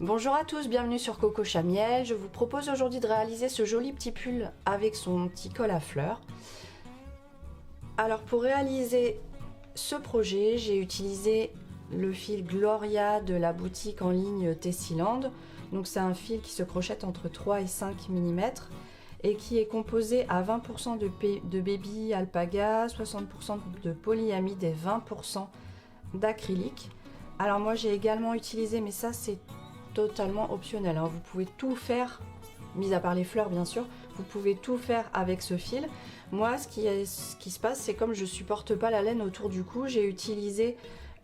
Bonjour à tous, bienvenue sur Coco Chamiel. Je vous propose aujourd'hui de réaliser ce joli petit pull avec son petit col à fleurs. Alors pour réaliser ce projet, j'ai utilisé le fil Gloria de la boutique en ligne Tessiland. Donc c'est un fil qui se crochette entre 3 et 5 mm et qui est composé à 20% de baby alpaga, 60% de polyamide et 20% d'acrylique. Alors moi j'ai également utilisé, mais ça c'est totalement optionnel, hein. Vous pouvez tout faire, mis à part les fleurs bien sûr, vous pouvez tout faire avec ce fil. Moi ce qui se passe, c'est comme je supporte pas la laine autour du cou, j'ai utilisé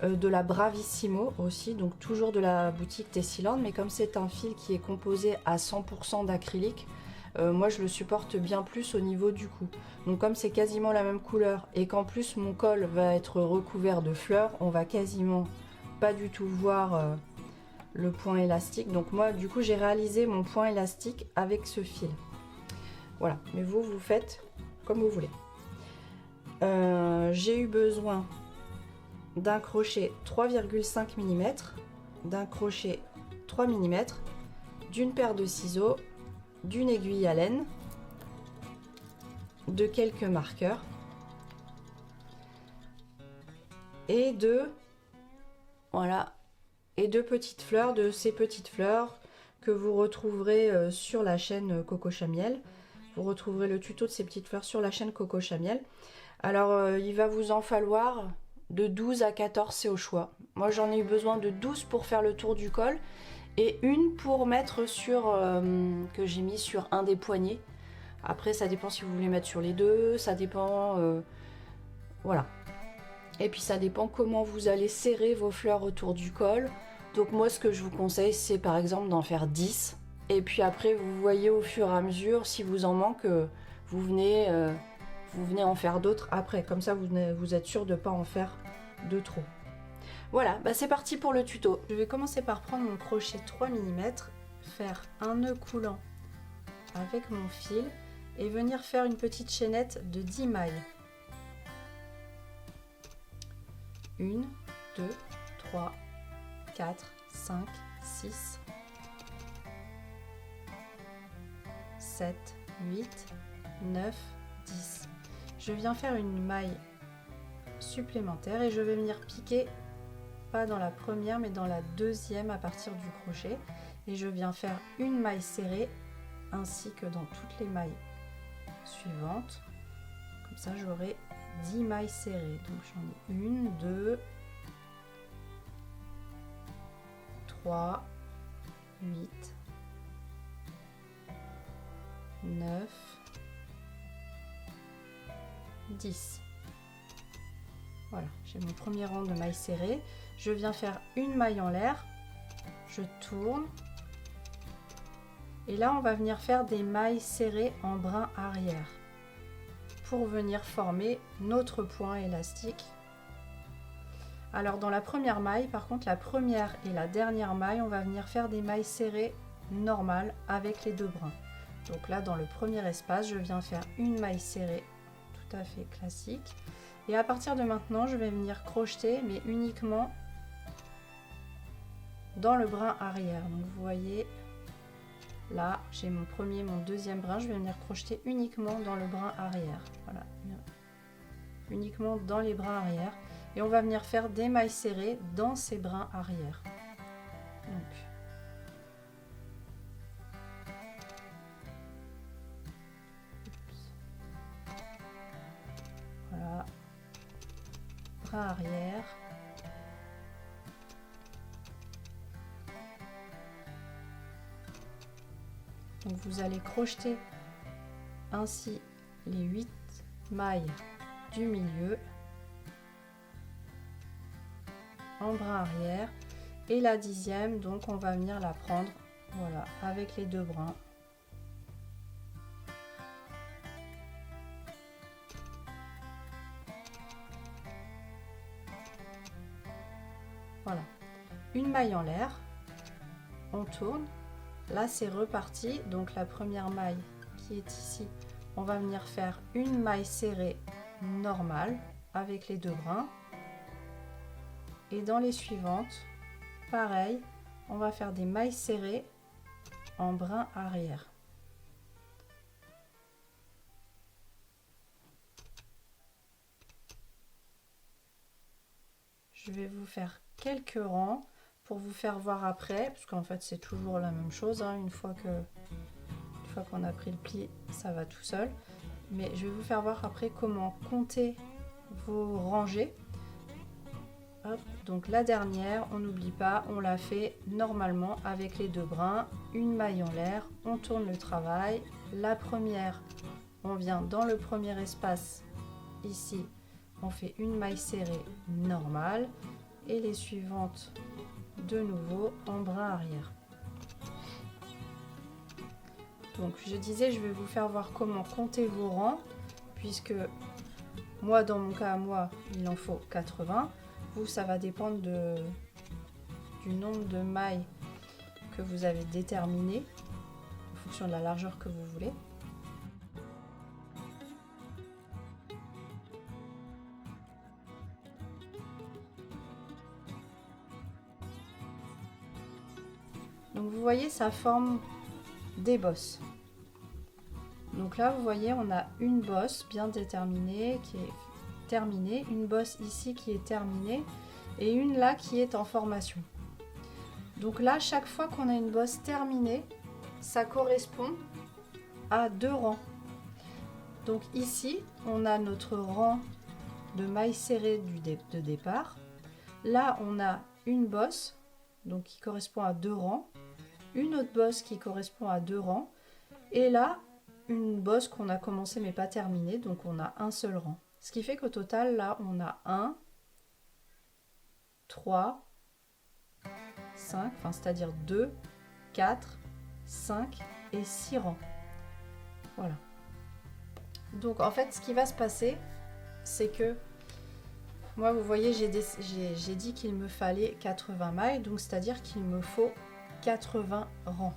de la Bravissimo aussi, donc toujours de la boutique Tessiland, mais comme c'est un fil qui est composé à 100% d'acrylique, moi je le supporte bien plus au niveau du cou. Donc comme c'est quasiment la même couleur et qu'en plus mon col va être recouvert de fleurs, on va quasiment pas du tout voir le point élastique. Donc moi du coup j'ai réalisé mon point élastique avec ce fil. Voilà, mais vous faites comme vous voulez. J'ai eu besoin d'un crochet 3,5 mm, d'un crochet 3 mm, d'une paire de ciseaux, d'une aiguille à laine, de quelques marqueurs et de petites fleurs, de ces petites fleurs que vous retrouverez sur la chaîne Coco Chamiel. Vous retrouverez le tuto de ces petites fleurs sur la chaîne Coco Chamiel. Alors il va vous en falloir de 12 à 14, c'est au choix. Moi j'en ai eu besoin de 12 pour faire le tour du col et une pour mettre sur que j'ai mis sur un des poignets. Après ça dépend si vous voulez mettre sur les deux, ça dépend voilà. Et puis ça dépend comment vous allez serrer vos fleurs autour du col. Donc moi ce que je vous conseille, c'est par exemple d'en faire 10. Et puis après vous voyez au fur et à mesure, si vous en manque, vous venez en faire d'autres après. Comme ça vous êtes sûr de ne pas en faire de trop. Voilà, bah c'est parti pour le tuto. Je vais commencer par prendre mon crochet 3 mm, faire un nœud coulant avec mon fil et venir faire une petite chaînette de 10 mailles. 1, 2, 3, 4, 5, 6, 7, 8, 9, 10. Je viens faire une maille supplémentaire et je vais venir piquer, pas dans la première mais dans la deuxième à partir du crochet, et je viens faire une maille serrée ainsi que dans toutes les mailles suivantes. Comme ça j'aurai 10 mailles serrées. Donc j'en ai 1, 2, 3, 8, 9, 10. Voilà, j'ai mon premier rang de mailles serrées. Je viens faire une maille en l'air, je tourne et là on va venir faire des mailles serrées en brin arrière pour venir former notre point élastique. Alors dans la première maille, par contre la première et la dernière maille, on va venir faire des mailles serrées normales avec les deux brins. Donc là dans le premier espace, je viens faire une maille serrée tout à fait classique. Et à partir de maintenant, je vais venir crocheter, mais uniquement dans le brin arrière. Donc vous voyez, là, j'ai mon premier, mon deuxième brin. Je vais venir crocheter uniquement dans le brin arrière. Voilà, uniquement dans les brins arrière. Et on va venir faire des mailles serrées dans ces brins arrière. Donc, voilà. Brin arrière, donc vous allez crocheter ainsi les 8 mailles du milieu en brin arrière et la 10e, donc on va venir la prendre, voilà, avec les deux brins. Voilà, une maille en l'air, on tourne, là c'est reparti. Donc la première maille qui est ici, on va venir faire une maille serrée normale avec les deux brins, et dans les suivantes pareil, on va faire des mailles serrées en brin arrière. Je vais vous faire quelques rangs pour vous faire voir après, parce qu'en fait c'est toujours la même chose, hein, une fois qu'on a pris le pli, ça va tout seul. Mais je vais vous faire voir après comment compter vos rangées. Hop, donc la dernière, on n'oublie pas, on l'a fait normalement avec les deux brins, une maille en l'air, on tourne le travail. La première, on vient dans le premier espace, ici, on fait une maille serrée normale et les suivantes de nouveau en brin arrière. Donc je disais, je vais vous faire voir comment compter vos rangs, puisque moi, dans mon cas à moi, il en faut 80. Vous, ça va dépendre du nombre de mailles que vous avez déterminé, en fonction de la largeur que vous voulez. Donc vous voyez, ça forme des bosses. Donc là, vous voyez, on a une bosse bien déterminée qui est terminée, une bosse ici qui est terminée et une là qui est en formation. Donc là, chaque fois qu'on a une bosse terminée, ça correspond à 2 rangs. Donc ici, on a notre rang de mailles serrées de départ. Là, on a une bosse donc qui correspond à 2 rangs, une autre bosse qui correspond à 2 rangs, et là, une bosse qu'on a commencé mais pas terminée, donc on a un seul rang. Ce qui fait qu'au total, là, on a 1, 3, 5, enfin c'est-à-dire 2, 4, 5 et 6 rangs. Voilà. Donc en fait, ce qui va se passer, c'est que moi, vous voyez, j'ai dit qu'il me fallait 80 mailles, donc c'est-à-dire qu'il me faut 80 rangs.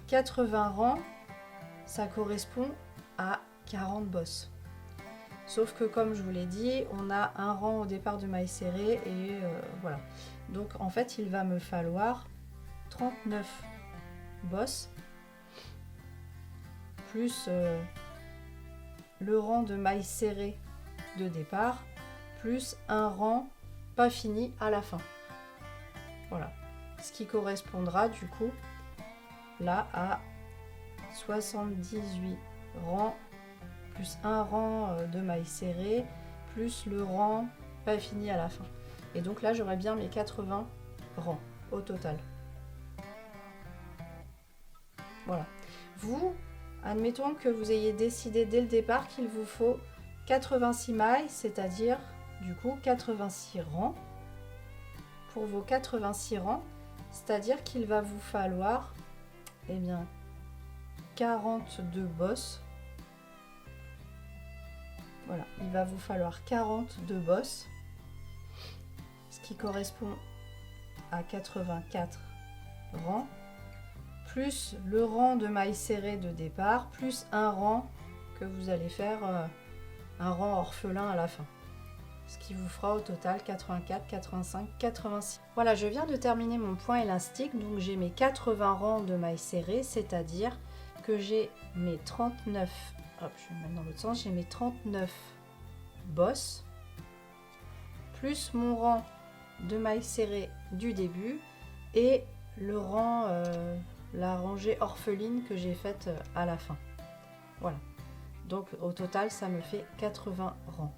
80 rangs, ça correspond à 40 bosses. Sauf que comme je vous l'ai dit, on a un rang au départ de mailles serrées et voilà. Donc en fait, il va me falloir 39 bosses plus le rang de mailles serrées de départ plus un rang pas fini à la fin. Voilà. Ce qui correspondra du coup là à 78 rangs plus un rang de mailles serrées plus le rang pas fini à la fin. Et donc là j'aurai bien mes 80 rangs au total. Voilà. Vous, admettons que vous ayez décidé dès le départ qu'il vous faut 86 mailles, c'est-à-dire du coup 86 rangs. Pour vos 86 rangs, c'est-à-dire qu'il va vous falloir eh bien 42 bosses. Voilà, il va vous falloir 42 bosses, ce qui correspond à 84 rangs, plus le rang de mailles serrées de départ, plus un rang que vous allez faire, un rang orphelin à la fin. Ce qui vous fera au total 84, 85, 86. Voilà, je viens de terminer mon point élastique, donc j'ai mes 80 rangs de mailles serrées, c'est-à-dire que j'ai mes 39, hop, je vais mettre dans l'autre sens, j'ai mes 39 bosses, plus mon rang de mailles serrées du début et le rang, la rangée orpheline que j'ai faite à la fin. Voilà, donc au total ça me fait 80 rangs.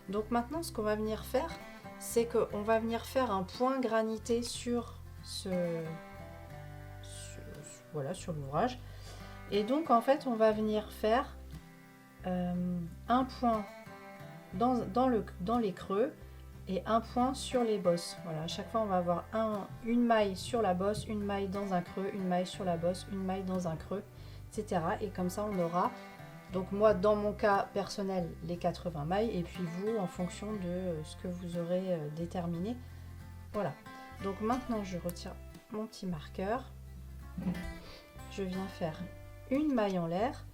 Donc maintenant ce qu'on va venir faire, c'est qu'on va venir faire un point granité sur voilà, sur l'ouvrage. Et donc en fait on va venir faire un point dans les creux et un point sur les bosses. Voilà, à chaque fois on va avoir une maille sur la bosse, une maille dans un creux, une maille sur la bosse, une maille dans un creux, etc. Et comme ça on aura, donc moi dans mon cas personnel, les 80 mailles, et puis vous en fonction de ce que vous aurez déterminé. Voilà, donc maintenant je retire mon petit marqueur, je viens faire une maille en l'air,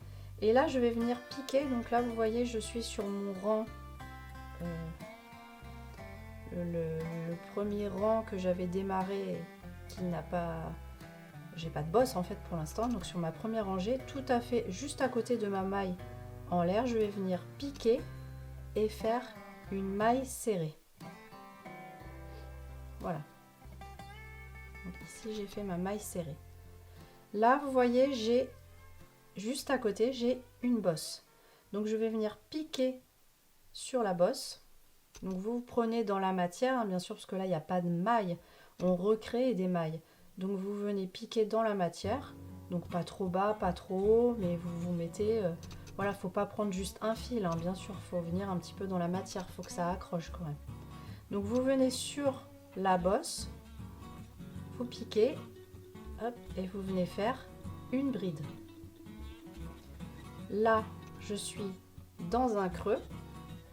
et là je vais venir piquer. Donc là vous voyez, je suis sur mon rang, le premier rang que j'avais démarré qu'il n'a pas... J'ai pas de bosse en fait pour l'instant. Donc sur ma première rangée, tout à fait juste à côté de ma maille en l'air, je vais venir piquer et faire une maille serrée. Voilà. Donc ici j'ai fait ma maille serrée. Là vous voyez, j'ai juste à côté, j'ai une bosse. Donc je vais venir piquer sur la bosse. Donc vous prenez dans la matière, hein, bien sûr, parce que là il n'y a pas de maille. On recrée des mailles. Donc vous venez piquer dans la matière. Donc pas trop bas, pas trop haut, mais vous vous mettez... voilà, faut pas prendre juste un fil, hein, bien sûr, faut venir un petit peu dans la matière, faut que ça accroche quand même. Donc vous venez sur la bosse, vous piquez, hop, et vous venez faire une bride. Là, je suis dans un creux,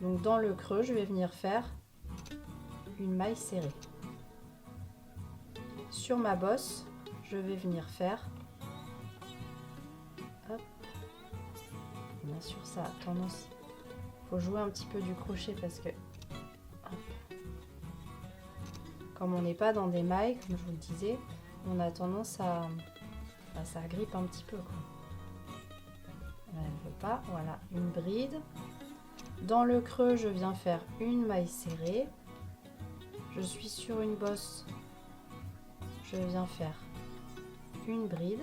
donc dans le creux, je vais venir faire une maille serrée. Sur ma bosse, je vais venir faire, hop, bien sûr ça a tendance, faut jouer un petit peu du crochet parce que, hop, comme on n'est pas dans des mailles, comme je vous le disais, on a tendance à, ça grippe un petit peu quoi. Là, elle ne veut pas, voilà, une bride. Dans le creux, je viens faire une maille serrée. Je suis sur une bosse, je viens faire une bride.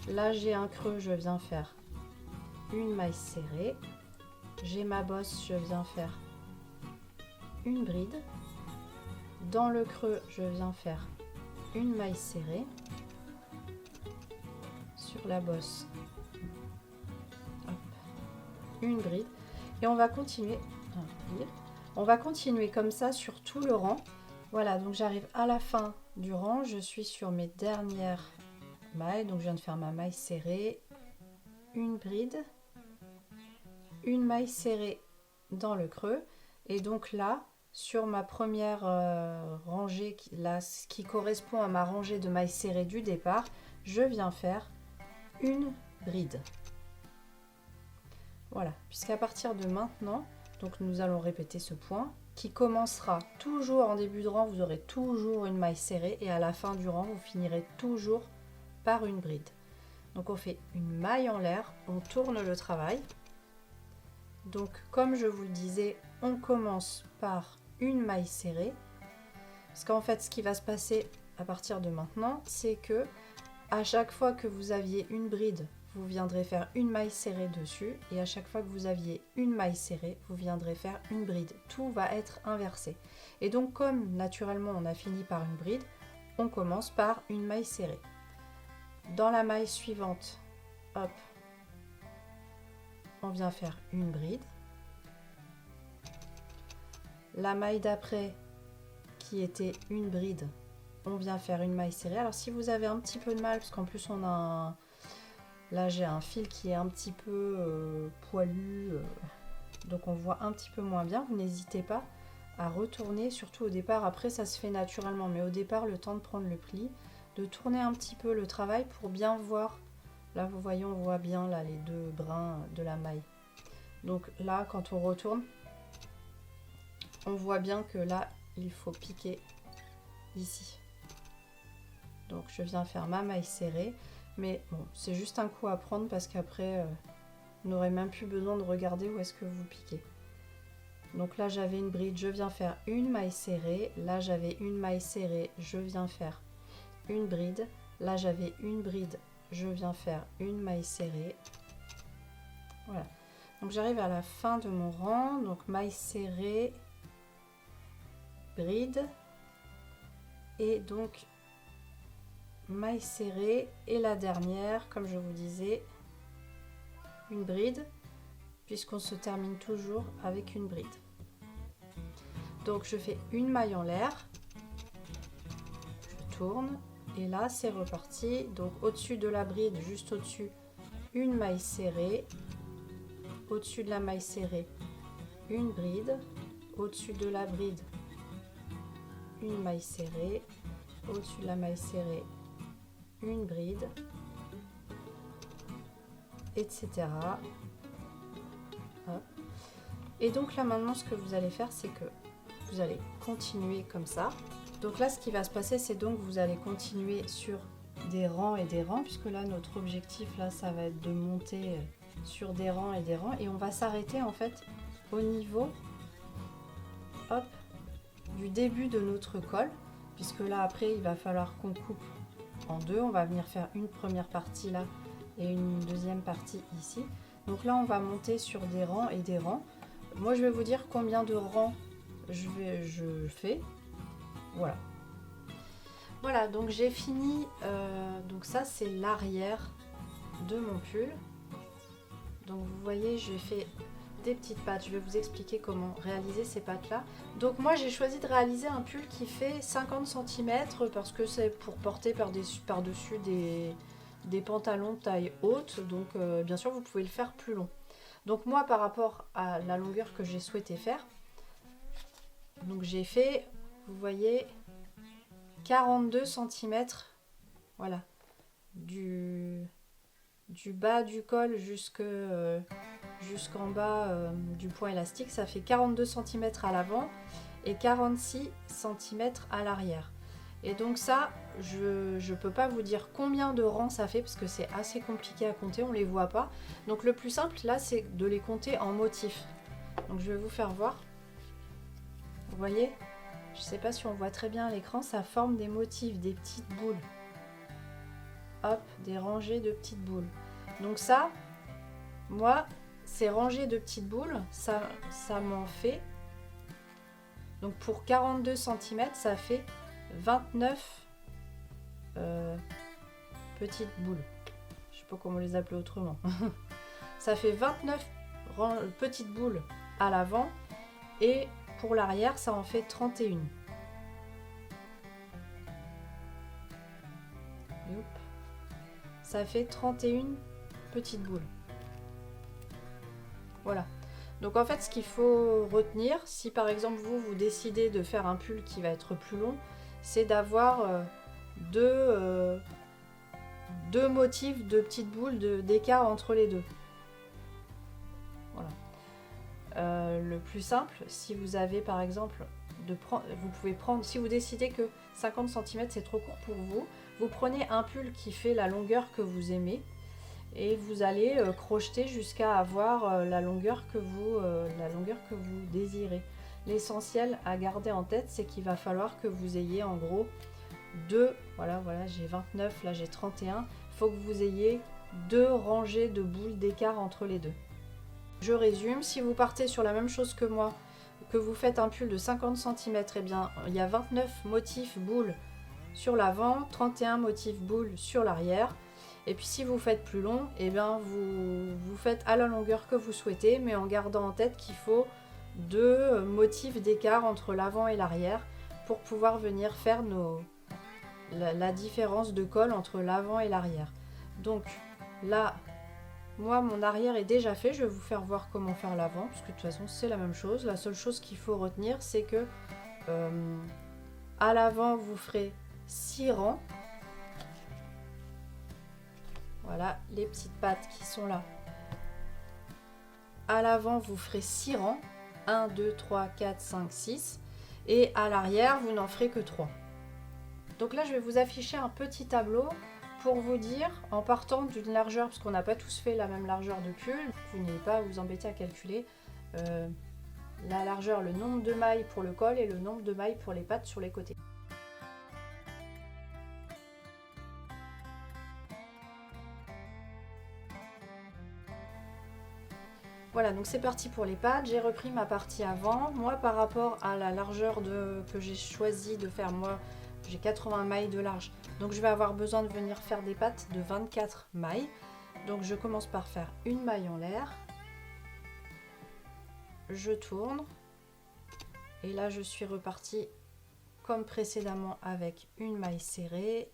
Là, j'ai un creux, je viens faire une maille serrée. J'ai ma bosse, je viens faire une bride. Dans le creux, je viens faire une maille serrée. Sur la bosse, hop, une bride. Et on va continuer. On va continuer comme ça sur tout le rang. Voilà, donc j'arrive à la fin du rang, je suis sur mes dernières mailles, donc je viens de faire ma maille serrée, une bride, une maille serrée dans le creux, et donc là, sur ma première rangée, là, ce qui correspond à ma rangée de mailles serrées du départ, je viens faire une bride. Voilà, puisqu'à partir de maintenant, donc nous allons répéter ce point qui commencera toujours en début de rang, vous aurez toujours une maille serrée et à la fin du rang, vous finirez toujours par une bride. Donc on fait une maille en l'air, on tourne le travail. Donc comme je vous le disais, on commence par une maille serrée. Parce qu'en fait, ce qui va se passer à partir de maintenant, c'est que à chaque fois que vous aviez une bride, vous viendrez faire une maille serrée dessus, et à chaque fois que vous aviez une maille serrée, vous viendrez faire une bride. Tout va être inversé. Et donc comme naturellement on a fini par une bride, on commence par une maille serrée. Dans la maille suivante, hop, on vient faire une bride. La maille d'après, qui était une bride, on vient faire une maille serrée. Alors si vous avez un petit peu de mal, parce qu'en plus on a un... Là, j'ai un fil qui est un petit peu poilu, donc on voit un petit peu moins bien. Vous n'hésitez pas à retourner, surtout au départ. Après, ça se fait naturellement, mais au départ, le temps de prendre le pli, de tourner un petit peu le travail pour bien voir. Là, vous voyez, on voit bien là les deux brins de la maille. Donc là, quand on retourne, on voit bien que là, il faut piquer ici. Donc, je viens faire ma maille serrée. Mais bon, c'est juste un coup à prendre parce qu'après, on n'aurait même plus besoin de regarder où est-ce que vous piquez. Donc là, j'avais une bride, je viens faire une maille serrée. Là, j'avais une maille serrée, je viens faire une bride. Là, j'avais une bride, je viens faire une maille serrée. Voilà. Donc, j'arrive à la fin de mon rang. Donc, maille serrée, bride. Et donc... maille serrée et la dernière, comme je vous disais, une bride, puisqu'on se termine toujours avec une bride. Donc je fais une maille en l'air, je tourne et là c'est reparti. Donc au-dessus de la bride, juste au-dessus, une maille serrée, au-dessus de la maille serrée, une bride, au-dessus de la bride, une maille serrée, au-dessus de la maille serrée, une bride, etc. Hop. Et donc là maintenant ce que vous allez faire, c'est que vous allez continuer comme ça. Donc là, ce qui va se passer, c'est donc vous allez continuer sur des rangs et des rangs, puisque là, notre objectif, là, ça va être de monter sur des rangs et des rangs. Et on va s'arrêter, en fait, au niveau, hop, du début de notre col, puisque là, après, il va falloir qu'on coupe en deux. On va venir faire une première partie là et une deuxième partie ici. Donc là, on va monter sur des rangs et des rangs. Moi, je vais vous dire combien de rangs je fais. Voilà. Voilà, donc j'ai fini. Donc ça, c'est l'arrière de mon pull. Donc vous voyez, j'ai fait des petites pattes. Je vais vous expliquer comment réaliser ces pattes là. Donc moi, j'ai choisi de réaliser un pull qui fait 50 cm parce que c'est pour porter par-dessus des pantalons taille haute. Donc bien sûr, vous pouvez le faire plus long. Donc moi, par rapport à la longueur que j'ai souhaité faire, donc j'ai fait, vous voyez, 42 cm, voilà, du bas du col jusqu'en bas du point élastique. Ça fait 42 cm à l'avant et 46 cm à l'arrière. Et donc ça, je ne peux pas vous dire combien de rangs ça fait parce que c'est assez compliqué à compter, on ne les voit pas. Donc le plus simple là, c'est de les compter en motifs. Donc je vais vous faire voir. Vous voyez, je ne sais pas si on voit très bien à l'écran, ça forme des motifs, des petites boules. Hop, des rangées de petites boules. Donc ça, moi, ces rangées de petites boules, ça m'en fait. Donc pour 42 cm, ça fait 29 petites boules. Je sais pas comment les appeler autrement. Ça fait 29 petites boules à l'avant et pour l'arrière, ça en fait 31. Ça fait 31 petites boules. Voilà. Donc en fait, ce qu'il faut retenir, si par exemple vous décidez de faire un pull qui va être plus long, c'est d'avoir deux motifs de petites boules d'écart entre les deux. Voilà. Le plus simple, si vous avez par exemple, vous pouvez prendre, si vous décidez que 50 cm c'est trop court pour vous, vous prenez un pull qui fait la longueur que vous aimez et vous allez crocheter jusqu'à avoir la longueur que vous désirez. L'essentiel à garder en tête, c'est qu'il va falloir que vous ayez en gros voilà, j'ai 29, là j'ai 31, il faut que vous ayez 2 rangées de boules d'écart entre les deux. Je résume, si vous partez sur la même chose que moi, que vous faites un pull de 50 cm, eh bien il y a 29 motifs boules sur l'avant, 31 motifs boules sur l'arrière. Et puis si vous faites plus long, eh bien vous faites à la longueur que vous souhaitez, mais en gardant en tête qu'il faut 2 motifs d'écart entre l'avant et l'arrière pour pouvoir venir faire la différence de col entre l'avant et l'arrière. Donc là, moi mon arrière est déjà fait, je vais vous faire voir comment faire l'avant, parce que de toute façon c'est la même chose. La seule chose qu'il faut retenir, c'est que à l'avant vous ferez 6 rangs. Voilà les petites pattes qui sont là. À l'avant, vous ferez 6 rangs. 1, 2, 3, 4, 5, 6. Et à l'arrière, vous n'en ferez que 3. Donc là, je vais vous afficher un petit tableau pour vous dire, en partant d'une largeur, parce qu'on n'a pas tous fait la même largeur de pull, vous n'allez pas vous embêter à calculer la largeur, le nombre de mailles pour le col et le nombre de mailles pour les pattes sur les côtés. Voilà, donc c'est parti pour les pattes. J'ai repris ma partie avant. Moi, par rapport à la largeur que j'ai choisi de faire, moi, j'ai 80 mailles de large. Donc, je vais avoir besoin de venir faire des pattes de 24 mailles. Donc, je commence par faire une maille en l'air. Je tourne. Et là, je suis repartie comme précédemment avec une maille serrée.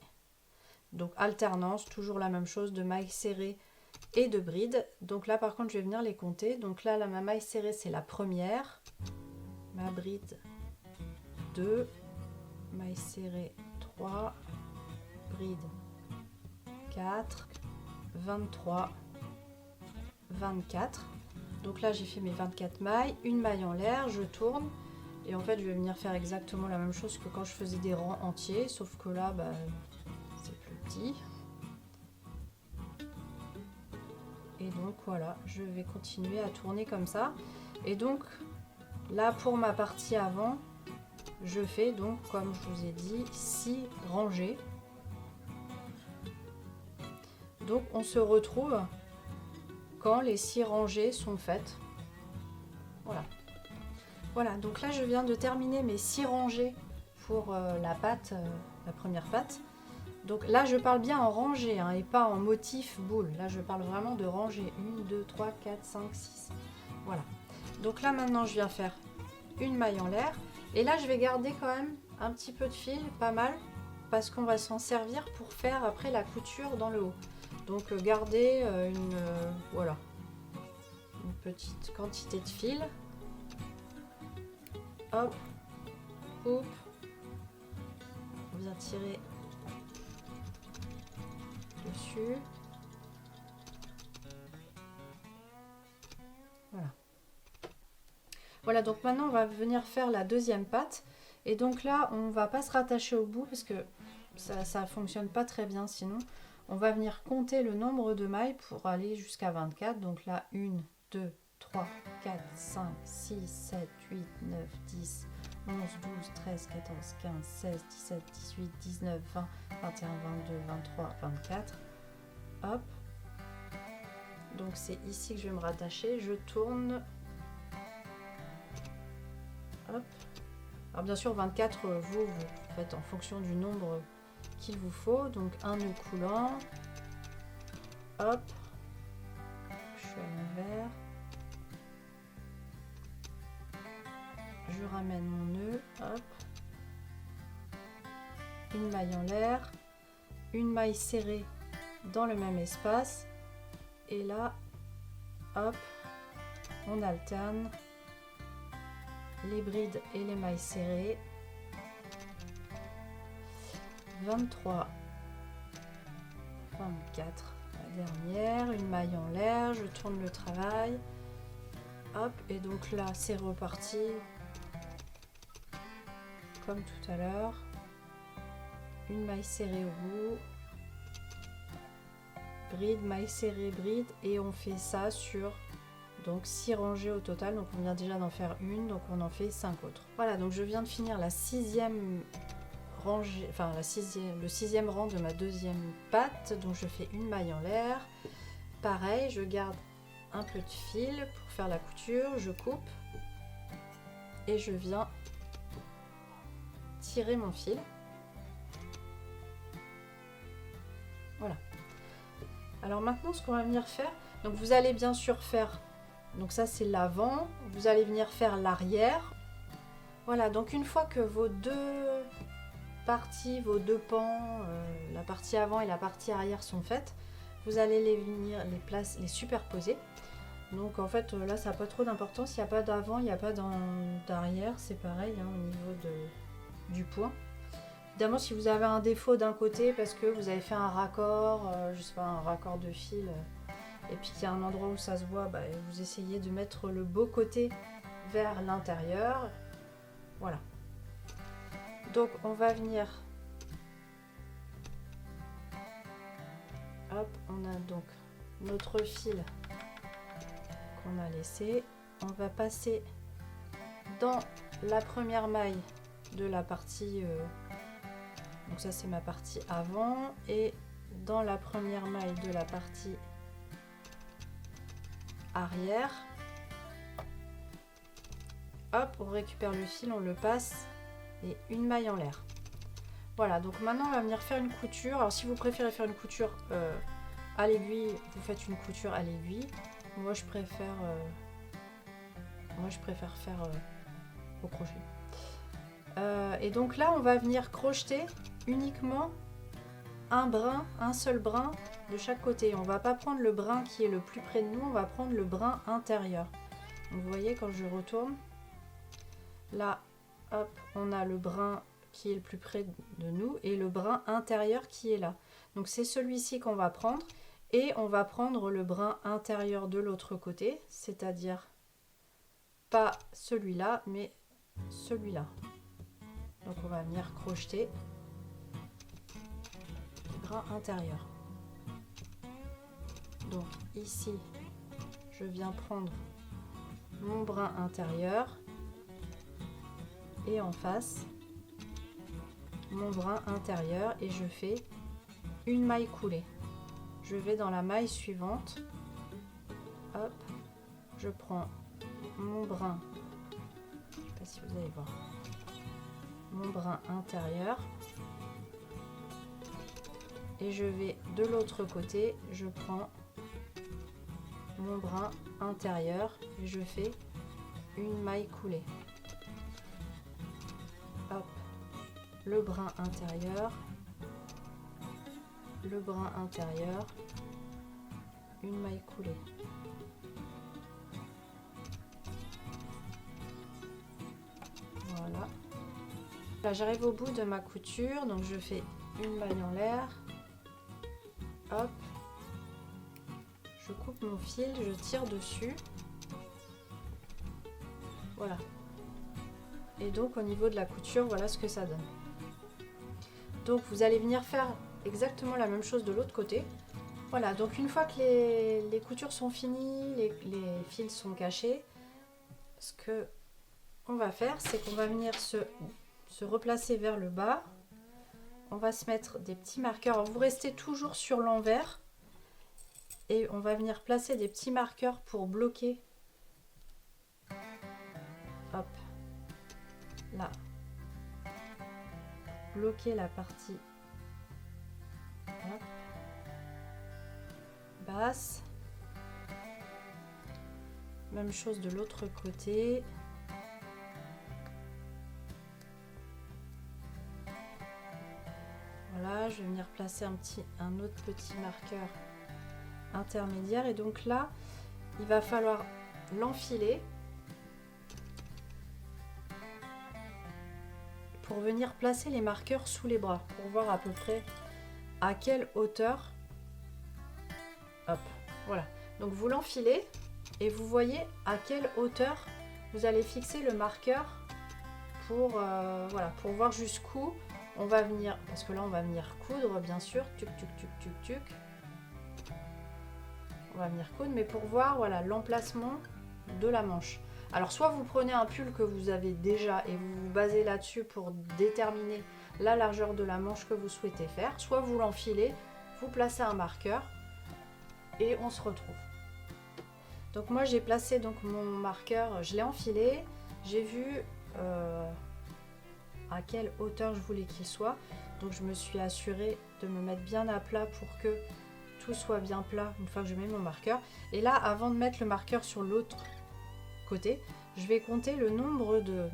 Donc, alternance, toujours la même chose de maille serrée et de bride. Donc là par contre je vais venir les compter. Donc là ma maille serrée c'est la première, ma bride 2, maille serrée 3, bride 4, 23, 24. Donc là j'ai fait mes 24 mailles, une maille en l'air, je tourne Et en fait, je vais venir faire exactement la même chose que quand je faisais des rangs entiers, sauf que là, bah, c'est plus petit. Et donc voilà, je vais continuer à tourner comme ça. Et donc là, pour ma partie avant, je fais donc, comme je vous ai dit, 6 rangées. Donc on se retrouve quand les 6 rangées sont faites. Voilà. Voilà, donc là je viens de terminer mes 6 rangées pour la pâte, la première pâte. Donc là je parle bien en rangée hein, et pas en motif boule. Là je parle vraiment de rangée. 1, 2, 3, 4, 5, 6. Voilà. Donc là maintenant je viens faire une maille en l'air. Et là je vais garder quand même un petit peu de fil, pas mal, parce qu'on va s'en servir pour faire après la couture dans le haut. Donc garder voilà, une petite quantité de fil. Hop, coupe, on vient tirer dessus. Voilà. Voilà, donc maintenant on va venir faire la deuxième patte. Et donc là, on va pas se rattacher au bout parce que ça fonctionne pas très bien sinon. On va venir compter le nombre de mailles pour aller jusqu'à 24. Donc là, 1, 2, 3, 4, 5, 6, 7, 8, 9, 10, 11, 12, 13, 14, 15, 16, 17, 18, 19, 20, 21, 22, 23, 24. Hop. Donc c'est ici que je vais me rattacher. Je tourne. Hop. Alors bien sûr 24, vous faites en fonction du nombre qu'il vous faut. Donc un nœud coulant. Hop. Je suis à l'envers. Je ramène mon nœud. Hop. Une maille en l'air. Une maille serrée dans le même espace. Et là, hop, on alterne les brides et les mailles serrées. 23, 24, la dernière, une maille en l'air, je tourne le travail. Hop, et donc là c'est reparti comme tout à l'heure. Une maille serrée au bout. Bride, maille serrée, bride, et on fait ça sur donc 6 rangées au total. Donc on vient déjà d'en faire une, donc on en fait 5 autres. Voilà, donc je viens de finir la 6e rangée, enfin le 6e rang de ma deuxième patte. Donc je fais une maille en l'air. Pareil, je garde un peu de fil pour faire la couture, je coupe et je viens tirer mon fil. Voilà. Alors maintenant, ce qu'on va venir faire, donc vous allez bien sûr faire, donc ça c'est l'avant, vous allez venir faire l'arrière. Voilà, donc une fois que vos deux parties, vos deux pans, la partie avant et la partie arrière sont faites, vous allez les superposer. Donc en fait là ça n'a pas trop d'importance, il n'y a pas d'avant, il n'y a pas d'arrière, c'est pareil hein, au niveau du point. Évidemment, si vous avez un défaut d'un côté parce que vous avez fait un raccord, je sais pas, un raccord de fil, et puis qu'il y a un endroit où ça se voit, bah, vous essayez de mettre le beau côté vers l'intérieur. Voilà. Donc on va venir. Hop, on a donc notre fil qu'on a laissé. On va passer dans la première maille de la partie. Donc ça c'est ma partie avant, et dans la première maille de la partie arrière, hop, on récupère le fil, on le passe et une maille en l'air. Voilà, donc maintenant on va venir faire une couture. Alors si vous préférez faire une couture à l'aiguille, vous faites une couture à l'aiguille. Moi je préfère faire au crochet. Et donc là on va venir crocheter uniquement un seul brin de chaque côté. On va pas prendre le brin qui est le plus près de nous, on va prendre le brin intérieur. Donc vous voyez quand je retourne, là, hop, on a le brin qui est le plus près de nous et le brin intérieur qui est là. Donc c'est celui-ci qu'on va prendre, et on va prendre le brin intérieur de l'autre côté, c'est-à-dire pas celui-là, mais celui-là. Donc on va venir crocheter le brin intérieur. Donc ici, je viens prendre mon brin intérieur et en face mon brin intérieur et je fais une maille coulée. Je vais dans la maille suivante. Hop, je prends mon brin, je sais pas si vous allez voir, mon brin intérieur et je vais de l'autre côté, je prends mon brin intérieur et je fais une maille coulée. Hop, le brin intérieur, le brin intérieur, une maille coulée. Voilà. Là, j'arrive au bout de ma couture, donc je fais une maille en l'air. Hop. Je coupe mon fil, je tire dessus. Voilà. Et donc au niveau de la couture, voilà ce que ça donne. Donc vous allez venir faire exactement la même chose de l'autre côté. Voilà, donc une fois que les coutures sont finies, les fils sont cachés, ce que on va faire, c'est qu'on va venir se replacer vers le bas. On va se mettre des petits marqueurs. Alors, vous restez toujours sur l'envers et on va venir placer des petits marqueurs pour bloquer. Hop, là, bloquer la partie hop, basse. Même chose de l'autre côté. Voilà, je vais venir placer un autre petit marqueur intermédiaire et donc là, il va falloir l'enfiler pour venir placer les marqueurs sous les bras pour voir à peu près à quelle hauteur. Hop, voilà. Donc vous l'enfilez et vous voyez à quelle hauteur vous allez fixer le marqueur pour voilà, pour voir jusqu'où on va venir, parce que là on va venir coudre bien sûr, tuc tuc tuc tuc tuc. On va venir coudre, mais pour voir voilà l'emplacement de la manche. Alors soit vous prenez un pull que vous avez déjà et vous vous basez là-dessus pour déterminer la largeur de la manche que vous souhaitez faire, soit vous l'enfilez, vous placez un marqueur et on se retrouve. Donc moi j'ai placé donc mon marqueur, je l'ai enfilé, j'ai vu à quelle hauteur je voulais qu'il soit, donc je me suis assurée de me mettre bien à plat pour que tout soit bien plat une fois que je mets mon marqueur. Et là, avant de mettre le marqueur sur l'autre côté, je vais compter le nombre de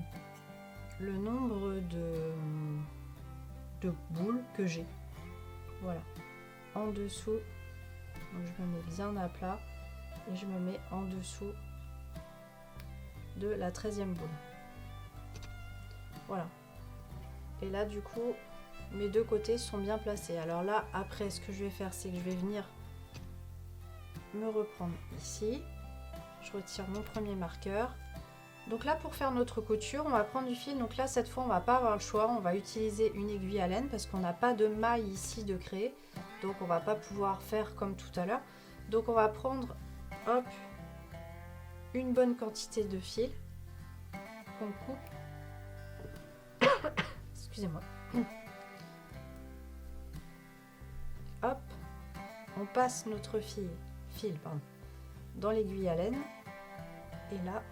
boules que j'ai. Voilà, en dessous, donc je me mets bien à plat et je me mets en dessous de la 13e boule. Voilà. Et là du coup mes deux côtés sont bien placés. Alors là après ce que je vais faire, c'est que je vais venir me reprendre ici, je retire mon premier marqueur. Donc là pour faire notre couture on va prendre du fil, donc là cette fois on va pas avoir le choix, on va utiliser une aiguille à laine parce qu'on n'a pas de maille ici de créer, donc on va pas pouvoir faire comme tout à l'heure. Donc on va prendre hop une bonne quantité de fil qu'on coupe. Excusez-moi. Hop, on passe notre fil dans l'aiguille à laine et là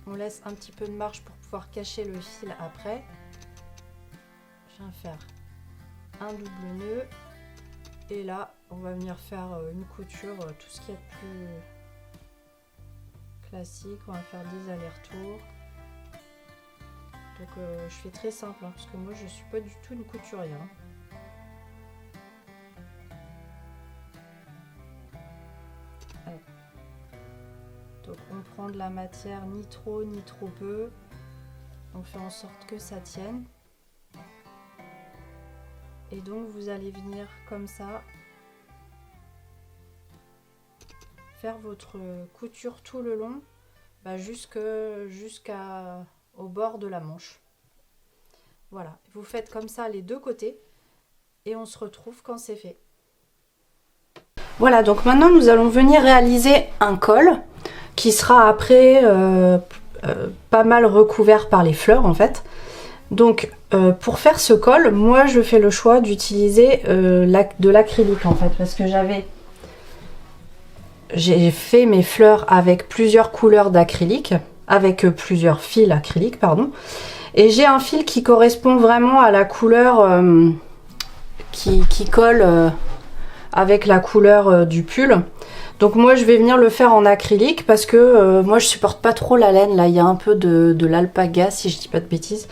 on laisse un petit peu de marge pour pouvoir cacher le fil après. Je viens faire un double nœud et là on va venir faire une couture, tout ce qu'il y a de plus classique. On va faire des allers-retours. Donc je fais très simple parce que moi je suis pas du tout une couturière. Donc on prend de la matière ni trop ni trop peu. On fait en sorte que ça tienne. Et donc vous allez venir comme ça faire votre couture tout le long, jusqu'au bord de la manche. Voilà, vous faites comme ça les deux côtés et on se retrouve quand c'est fait. Voilà, donc maintenant nous allons venir réaliser un col qui sera après pas mal recouvert par les fleurs en fait. Donc pour faire ce col, moi je fais le choix d'utiliser de l'acrylique en fait, parce que j'ai fait mes fleurs avec plusieurs couleurs d'acrylique, avec plusieurs fils acryliques pardon, et j'ai un fil qui correspond vraiment à la couleur qui colle avec la couleur du pull. Donc moi je vais venir le faire en acrylique parce que moi je supporte pas trop la laine, là il y a un peu de l'alpaga si je dis pas de bêtises.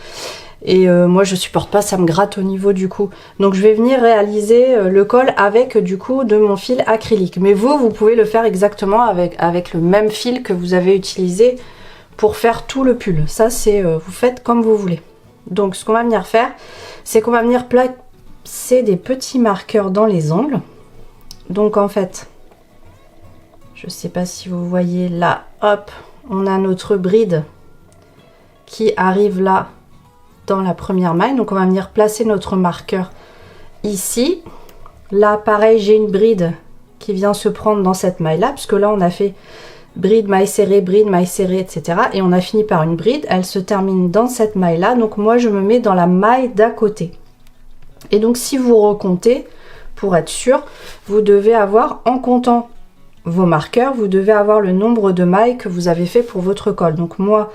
Et moi je supporte pas, ça me gratte au niveau du cou. Donc je vais venir réaliser le col avec du coup de mon fil acrylique. Mais vous pouvez le faire exactement avec le même fil que vous avez utilisé pour faire tout le pull. Ça c'est, vous faites comme vous voulez. Donc ce qu'on va venir faire, c'est qu'on va venir placer des petits marqueurs dans les angles. Donc en fait, je sais pas si vous voyez là, hop, on a notre bride qui arrive là dans la première maille. Donc on va venir placer notre marqueur ici. Là pareil, j'ai une bride qui vient se prendre dans cette maille là, puisque là on a fait bride, maille serrée, etc. Et on a fini par une bride, elle se termine dans cette maille là. Donc moi je me mets dans la maille d'à côté. Et donc si vous recomptez, pour être sûr, vous devez avoir, en comptant vos marqueurs, vous devez avoir le nombre de mailles que vous avez fait pour votre col. Donc moi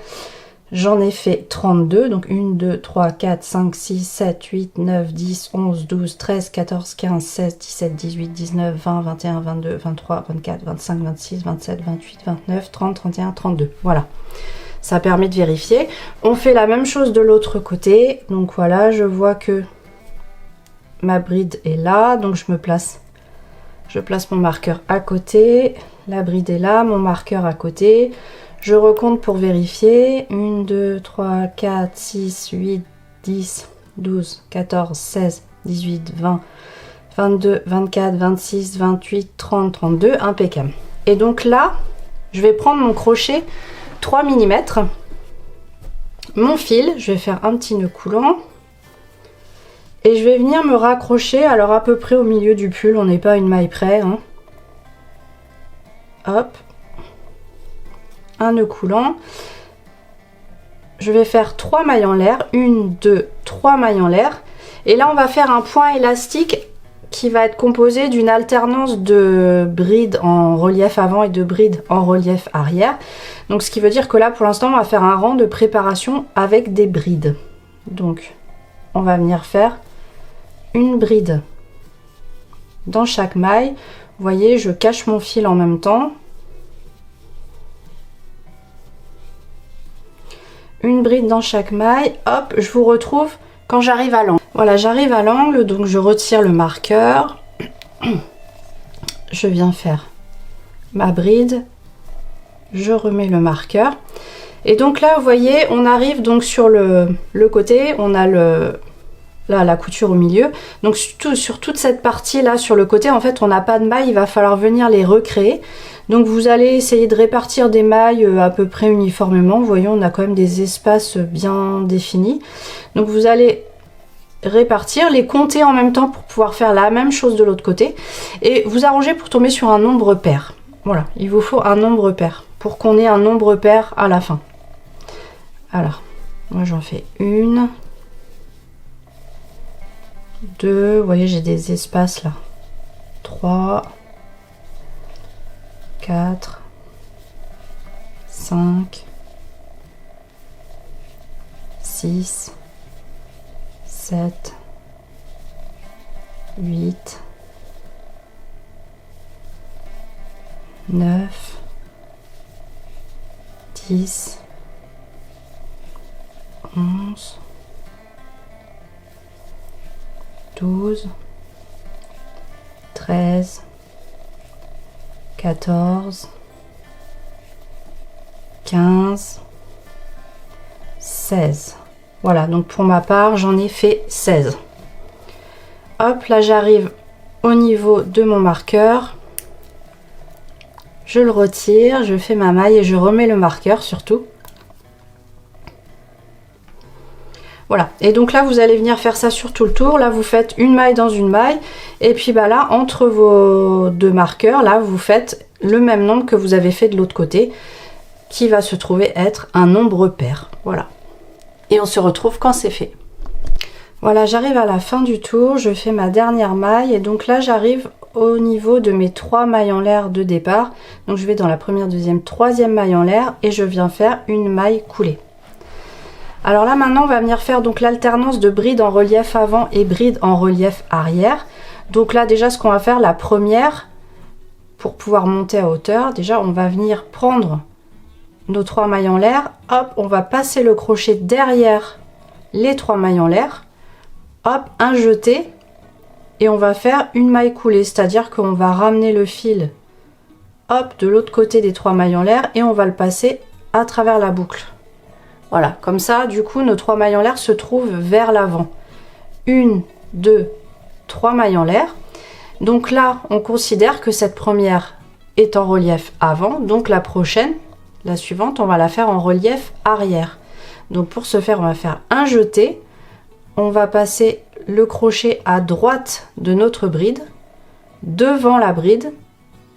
j'en ai fait 32, donc 1, 2, 3, 4, 5, 6, 7, 8, 9, 10, 11, 12, 13, 14, 15, 16, 17, 18, 19, 20, 21, 22, 23, 24, 25, 26, 27, 28, 29, 30, 31, 32. Voilà, ça permet de vérifier. On fait la même chose de l'autre côté. Donc voilà, je vois que ma bride est là, donc je place mon marqueur à côté. La bride est là, mon marqueur à côté. Je recompte pour vérifier. 1, 2, 3, 4, 6, 8, 10, 12, 14, 16, 18, 20, 22, 24, 26, 28, 30, 32. Impeccable. Et donc là, je vais prendre mon crochet 3 mm. Mon fil, je vais faire un petit nœud coulant. Et je vais venir me raccrocher, alors à peu près au milieu du pull, on n'est pas à une maille près. Hein. Hop. Un nœud coulant. Je vais faire 3 mailles en l'air. 1, 2, 3 mailles en l'air. Et là, on va faire un point élastique qui va être composé d'une alternance de brides en relief avant et de brides en relief arrière. Donc, ce qui veut dire que là, pour l'instant, on va faire un rang de préparation avec des brides. Donc, on va venir faire une bride dans chaque maille. Vous voyez, je cache mon fil en même temps. Une bride dans chaque maille. Hop, je vous retrouve quand j'arrive à l'angle. Voilà, j'arrive à l'angle, donc je retire le marqueur. Je viens faire ma bride. Je remets le marqueur. Et donc là, vous voyez, on arrive donc sur le côté. On a là la couture au milieu. Donc sur toute cette partie là, sur le côté, en fait, on n'a pas de mailles. Il va falloir venir les recréer. Donc vous allez essayer de répartir des mailles à peu près uniformément. Vous voyez, on a quand même des espaces bien définis. Donc vous allez répartir, les compter en même temps pour pouvoir faire la même chose de l'autre côté. Et vous arrangez pour tomber sur un nombre pair. Voilà, il vous faut un nombre pair pour qu'on ait un nombre pair à la fin. Alors, moi j'en fais 1, 2, vous voyez, j'ai des espaces là. 3, 4, 5, 6, 7, 8, 9, 10, 11, 12, 13, 14, 15, 16. Voilà, donc pour ma part, j'en ai fait 16. Hop, là j'arrive au niveau de mon marqueur. Je le retire, je fais ma maille et je remets le marqueur surtout. Voilà, et donc là vous allez venir faire ça sur tout le tour. Là vous faites une maille dans une maille, et puis bah là entre vos deux marqueurs, là vous faites le même nombre que vous avez fait de l'autre côté, qui va se trouver être un nombre pair. Voilà, et on se retrouve quand c'est fait. Voilà, j'arrive à la fin du tour, je fais ma dernière maille, et donc là j'arrive au niveau de mes 3 mailles en l'air de départ. Donc je vais dans la première, deuxième, troisième maille en l'air, et je viens faire une maille coulée. Alors là maintenant on va venir faire donc l'alternance de bride en relief avant et bride en relief arrière. Donc là déjà ce qu'on va faire, la première, pour pouvoir monter à hauteur, déjà on va venir prendre nos 3 mailles en l'air, hop, on va passer le crochet derrière les 3 mailles en l'air, hop, un jeté, et on va faire une maille coulée, c'est-à-dire qu'on va ramener le fil, hop, de l'autre côté des 3 mailles en l'air, et on va le passer à travers la boucle. Voilà, comme ça, du coup, nos 3 mailles en l'air se trouvent vers l'avant. 1, 2, 3 mailles en l'air. Donc là, on considère que cette première est en relief avant. Donc la prochaine, la suivante, on va la faire en relief arrière. Donc pour ce faire, on va faire un jeté. On va passer le crochet à droite de notre bride, devant la bride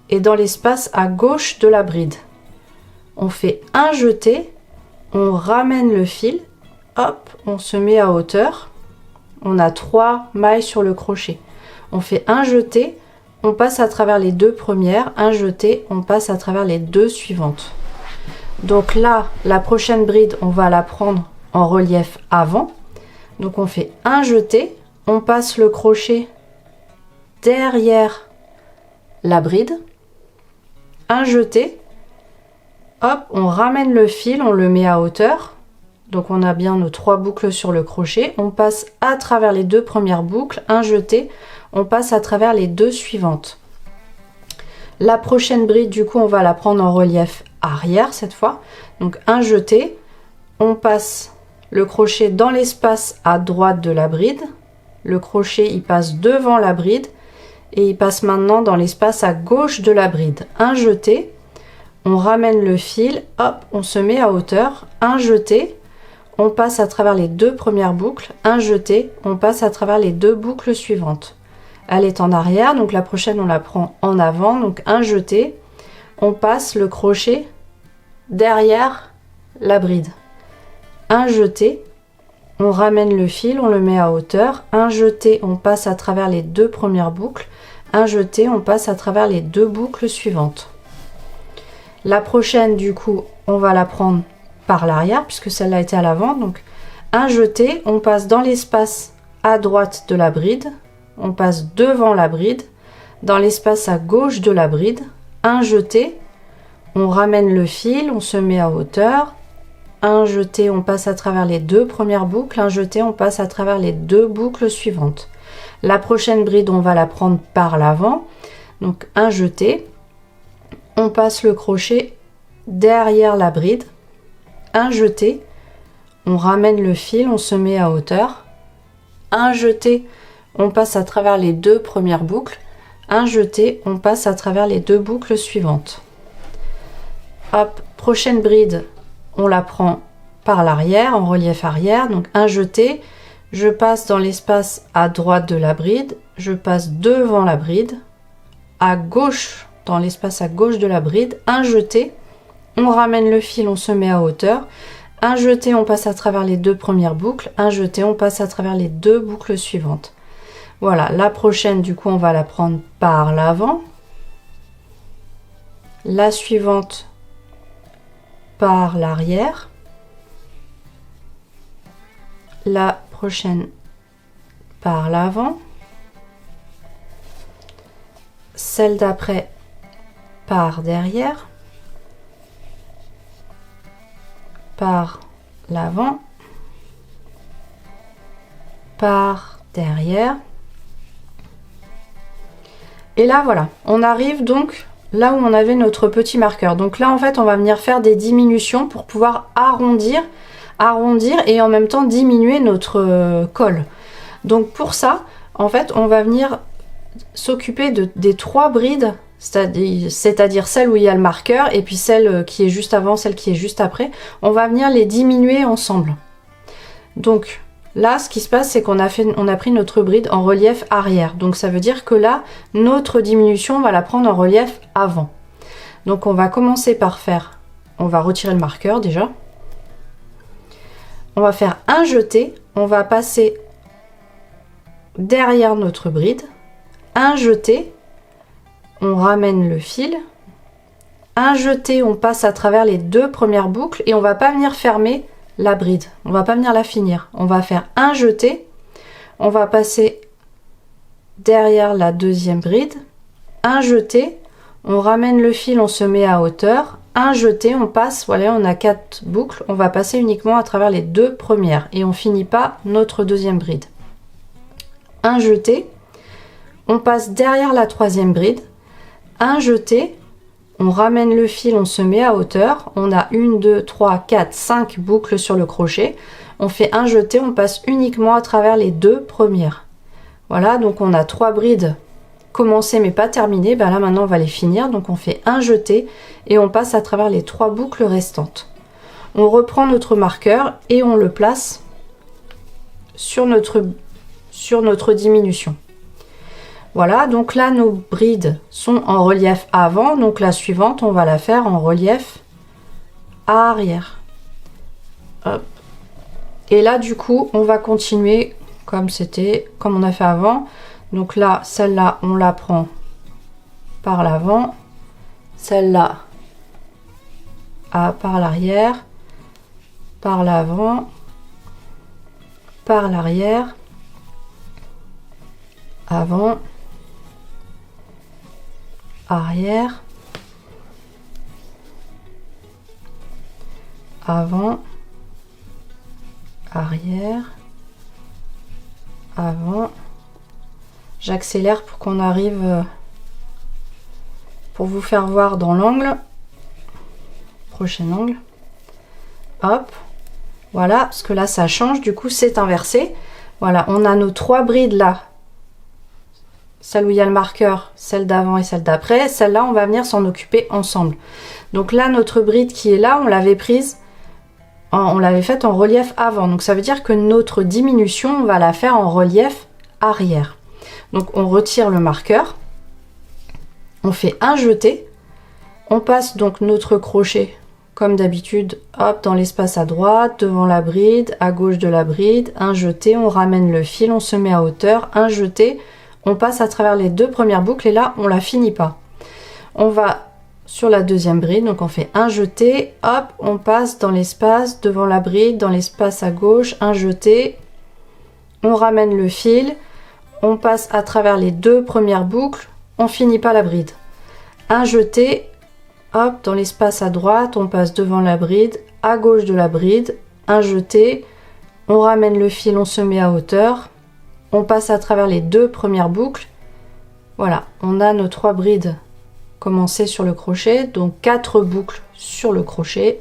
et dans l'espace à gauche de la bride. On fait un jeté. On ramène le fil, hop, on se met à hauteur, on a 3 mailles sur le crochet. On fait un jeté, on passe à travers les 2 premières, un jeté, on passe à travers les 2 suivantes. Donc là, la prochaine bride, on va la prendre en relief avant. Donc on fait un jeté, on passe le crochet derrière la bride, un jeté, hop, on ramène le fil, on le met à hauteur. Donc on a bien nos 3 boucles sur le crochet. On passe à travers les 2 premières boucles, un jeté, on passe à travers les 2 suivantes. La prochaine bride, du coup, on va la prendre en relief arrière cette fois. Donc un jeté, on passe le crochet dans l'espace à droite de la bride. Le crochet, il passe devant la bride et il passe maintenant dans l'espace à gauche de la bride. Un jeté. On ramène le fil, hop, on se met à hauteur, un jeté, on passe à travers les 2 premières boucles, un jeté, on passe à travers les 2 boucles suivantes. Elle est en arrière, donc la prochaine on la prend en avant, donc un jeté, on passe le crochet derrière la bride. Un jeté, on ramène le fil, on le met à hauteur, un jeté, on passe à travers les 2 premières boucles, un jeté, on passe à travers les 2 boucles suivantes. La prochaine, du coup, on va la prendre par l'arrière puisque celle-là était à l'avant. Donc un jeté, on passe dans l'espace à droite de la bride, on passe devant la bride, dans l'espace à gauche de la bride, un jeté, on ramène le fil, on se met à hauteur, un jeté, on passe à travers les 2 premières boucles, un jeté, on passe à travers les 2 boucles suivantes. La prochaine bride, on va la prendre par l'avant, donc un jeté. On passe le crochet derrière la bride, un jeté, on ramène le fil, on se met à hauteur, un jeté, on passe à travers les 2 premières boucles, un jeté, on passe à travers les 2 boucles suivantes. Hop, prochaine bride, on la prend par l'arrière, en relief arrière, donc un jeté, je passe dans l'espace à droite de la bride, je passe devant la bride, à gauche, dans l'espace à gauche de la bride, un jeté, on ramène le fil, on se met à hauteur, un jeté, on passe à travers les 2 premières boucles, un jeté, on passe à travers les 2 boucles suivantes. Voilà, la prochaine, du coup, on va la prendre par l'avant, la suivante par l'arrière, la prochaine par l'avant, celle d'après par derrière, par l'avant, par derrière. Et là voilà, on arrive donc là où on avait notre petit marqueur. Donc là en fait on va venir faire des diminutions pour pouvoir arrondir et en même temps diminuer notre col. Donc pour ça en fait on va venir s'occuper des 3 brides c'est-à-dire celle où il y a le marqueur et puis celle qui est juste avant, celle qui est juste après, on va venir les diminuer ensemble. Donc là, ce qui se passe, c'est qu'on a pris notre bride en relief arrière. Donc ça veut dire que là, notre diminution, on va la prendre en relief avant. Donc on va commencer par faire, on va retirer le marqueur déjà. On va faire un jeté, on va passer derrière notre bride, un jeté, on ramène le fil, un jeté, on passe à travers les deux premières boucles et on va pas venir fermer la bride, on va pas venir la finir. On va faire un jeté, on va passer derrière la deuxième bride, un jeté, on ramène le fil, on se met à hauteur, un jeté, on passe, voilà, on a 4 boucles, on va passer uniquement à travers les deux premières et on finit pas notre deuxième bride. Un jeté, on passe derrière la troisième bride, un jeté, on ramène le fil, on se met à hauteur, on a 1, 2, 3, 4, 5 boucles sur le crochet, on fait un jeté, on passe uniquement à travers les deux premières. Voilà, donc on a 3 brides commencées mais pas terminées, ben là maintenant on va les finir, donc on fait un jeté et on passe à travers les 3 boucles restantes. On reprend notre marqueur et on le place sur notre diminution. Voilà, donc là nos brides sont en relief avant, donc la suivante on va la faire en relief arrière. Hop. Et là du coup on va continuer comme on a fait avant. Donc là, celle-là on la prend par l'avant, celle-là par l'arrière, par l'avant, par l'arrière, avant, arrière, avant, arrière, avant. J'accélère pour qu'on arrive, pour vous faire voir dans l'angle, prochain angle. Hop, voilà, parce que là ça change, du coup c'est inversé. Voilà, on a nos 3 brides là, celle où il y a le marqueur, celle d'avant et celle d'après. Celle-là, on va venir s'en occuper ensemble. Donc là, notre bride qui est là, on l'avait prise, on l'avait faite en relief avant. Donc ça veut dire que notre diminution, on va la faire en relief arrière. Donc on retire le marqueur, on fait un jeté, on passe donc notre crochet comme d'habitude, hop, dans l'espace à droite, devant la bride, à gauche de la bride, un jeté, on ramène le fil, on se met à hauteur, un jeté, on passe à travers les deux premières boucles et là on la finit pas. On va sur la deuxième bride, donc on fait un jeté, hop, on passe dans l'espace devant la bride, dans l'espace à gauche, un jeté, on ramène le fil, on passe à travers les deux premières boucles, on finit pas la bride. Un jeté, hop, dans l'espace à droite, on passe devant la bride, à gauche de la bride, un jeté, on ramène le fil, on se met à hauteur, on passe à travers les deux premières boucles. Voilà, on a nos 3 brides commencées sur le crochet, donc 4 boucles sur le crochet,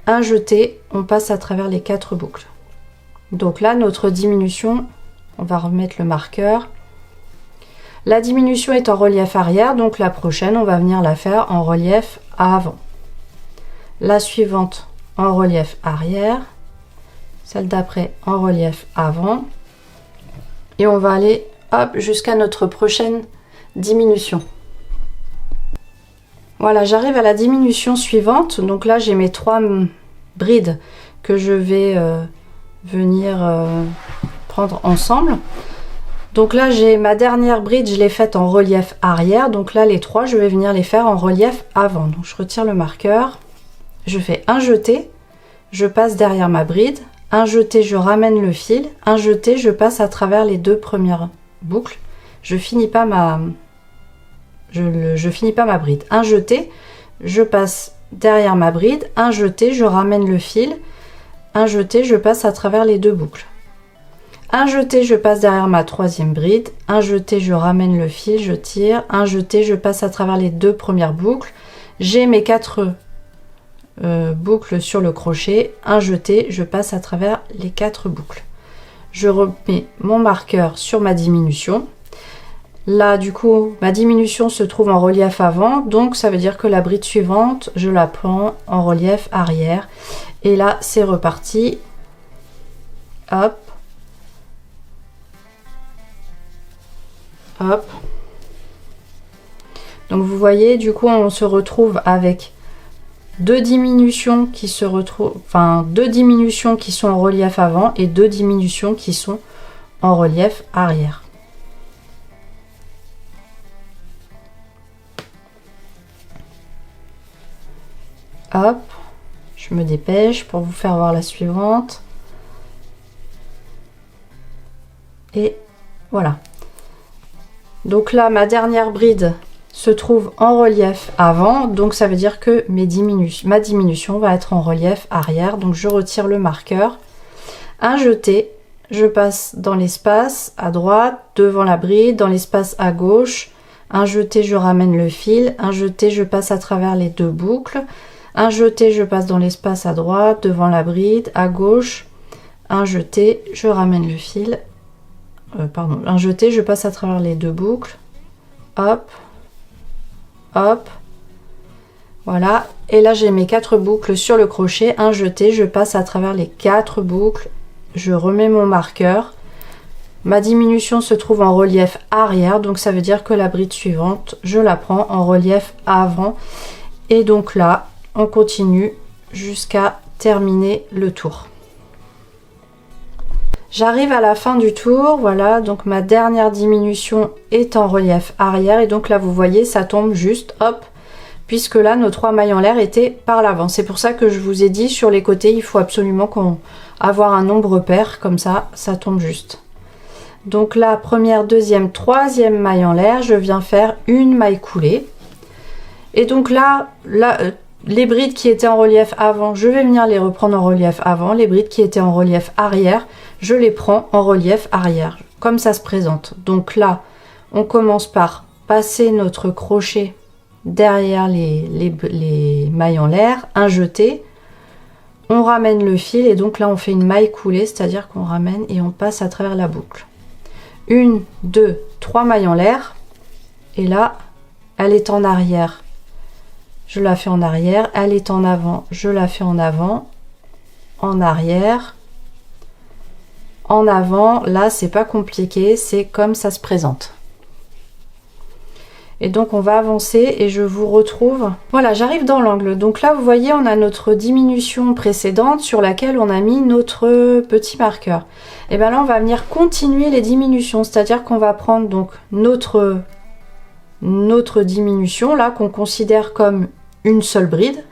un jeté, on passe à travers les 4 boucles. Donc là, notre diminution, on va remettre le marqueur. La diminution est en relief arrière, donc la prochaine, on va venir la faire en relief avant. La suivante en relief arrière, celle d'après en relief avant. Et on va aller hop jusqu'à notre prochaine diminution. Voilà, j'arrive à la diminution suivante. Donc là, j'ai mes 3 brides que je vais venir prendre ensemble. Donc là, j'ai ma dernière bride, je l'ai faite en relief arrière. Donc là, les 3, je vais venir les faire en relief avant. Donc je retire le marqueur, je fais un jeté, je passe derrière ma bride, un jeté, je ramène le fil, un jeté, je passe à travers les 2 premières boucles. Je finis pas ma bride. Un jeté, je passe derrière ma bride, un jeté, je ramène le fil, un jeté, je passe à travers les 2 boucles. Un jeté, je passe derrière ma 3e bride, un jeté, je ramène le fil, je tire, un jeté, je passe à travers les 2 premières boucles. J'ai mes 4 boucles sur le crochet, un jeté, je passe à travers les 4 boucles. Je remets mon marqueur sur ma diminution. Là, du coup, ma diminution se trouve en relief avant, donc ça veut dire que la bride suivante, je la prends en relief arrière. Et là, c'est reparti. Hop. Hop. Donc vous voyez, du coup, on se retrouve avec deux diminutions qui se retrouvent, enfin deux diminutions qui sont en relief avant et deux diminutions qui sont en relief arrière. Hop, je me dépêche pour vous faire voir la suivante. Et voilà. Donc là, ma dernière bride se trouve en relief avant, donc ça veut dire que ma diminution va être en relief arrière. Donc je retire le marqueur, un jeté, je passe dans l'espace à droite, devant la bride, dans l'espace à gauche, un jeté, je ramène le fil, un jeté, je passe à travers les deux boucles, un jeté, je passe dans l'espace à droite, devant la bride, à gauche, un jeté, je ramène le fil, un jeté, je passe à travers les deux boucles, hop, hop, voilà, et là j'ai mes 4 boucles sur le crochet, un jeté, je passe à travers les 4 boucles, je remets mon marqueur, ma diminution se trouve en relief arrière, donc ça veut dire que la bride suivante, je la prends en relief avant, et donc là, on continue jusqu'à terminer le tour. J'arrive à la fin du tour, voilà, donc ma dernière diminution est en relief arrière et donc là vous voyez ça tombe juste, hop, puisque là nos 3 mailles en l'air étaient par l'avant. C'est pour ça que je vous ai dit sur les côtés il faut absolument avoir un nombre pair, comme ça, ça tombe juste. Donc la première, deuxième, troisième maille en l'air, je viens faire une maille coulée. Et donc là les brides qui étaient en relief avant, je vais venir les reprendre en relief avant. Les brides qui étaient en relief arrière, je les prends en relief arrière, comme ça se présente. Donc là, on commence par passer notre crochet derrière les mailles en l'air, un jeté, on ramène le fil et donc là on fait une maille coulée, c'est-à-dire qu'on ramène et on passe à travers la boucle. 1, 2, 3 mailles en l'air, et là, elle est en arrière. Je la fais en arrière, elle est en avant, je la fais en avant, en arrière, en avant. Là c'est pas compliqué, c'est comme ça se présente. Et donc on va avancer et je vous retrouve. Voilà, j'arrive dans l'angle. Donc là vous voyez on a notre diminution précédente sur laquelle on a mis notre petit marqueur. Et bien là on va venir continuer les diminutions, c'est-à-dire qu'on va prendre donc notre diminution là qu'on considère comme une seule bride,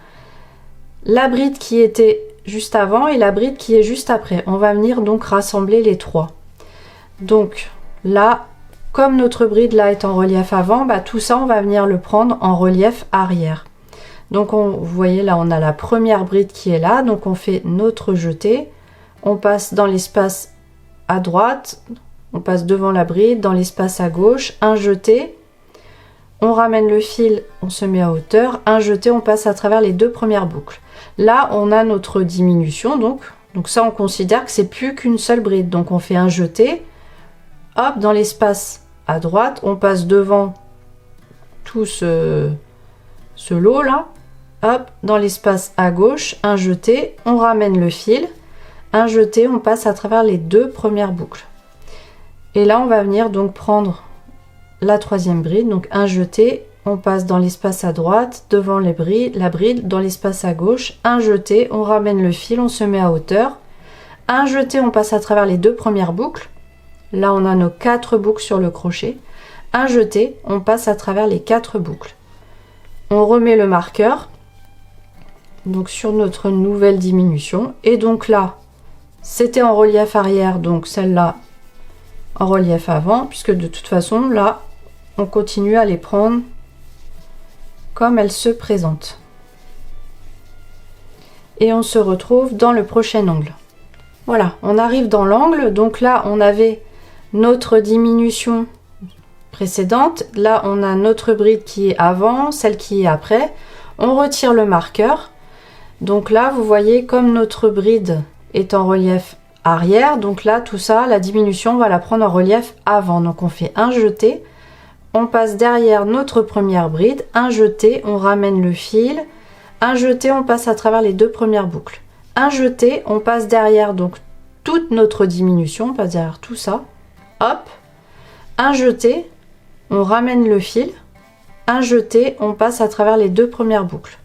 la bride qui était juste avant et la bride qui est juste après. On va venir donc rassembler les trois. Donc là, comme notre bride là est en relief avant, bah, tout ça on va venir le prendre en relief arrière. Donc vous voyez là on a la première bride qui est là, donc on fait notre jeté, on passe dans l'espace à droite, on passe devant la bride, dans l'espace à gauche, un jeté, on ramène le fil, on se met à hauteur, un jeté, on passe à travers les deux premières boucles. Là on a notre diminution, donc ça on considère que c'est plus qu'une seule bride, donc on fait un jeté, hop, dans l'espace à droite, on passe devant tout ce lot là, hop, dans l'espace à gauche, un jeté, on ramène le fil, un jeté, on passe à travers les deux premières boucles. Et là on va venir donc prendre la troisième bride, donc un jeté, on passe dans l'espace à droite, devant la bride, dans l'espace à gauche, un jeté, on ramène le fil, on se met à hauteur, un jeté, on passe à travers les deux premières boucles, là on a nos 4 boucles sur le crochet, un jeté, on passe à travers les 4 boucles, on remet le marqueur donc sur notre nouvelle diminution, et donc là c'était en relief arrière, donc celle-là en relief avant, puisque de toute façon là on continue à les prendre comme elles se présentent. Et on se retrouve dans le prochain angle. Voilà, on arrive dans l'angle, donc là on avait notre diminution précédente, là on a notre bride qui est avant, celle qui est après, on retire le marqueur, donc là vous voyez comme notre bride est en relief arrière, donc là tout ça, la diminution on va la prendre en relief avant, donc on fait un jeté, on passe derrière notre première bride, un jeté, on ramène le fil, un jeté, on passe à travers les 2 premières boucles. Un jeté, on passe derrière donc toute notre diminution, on passe derrière tout ça. Hop, un jeté, on ramène le fil, un jeté, on passe à travers les 2 premières boucles.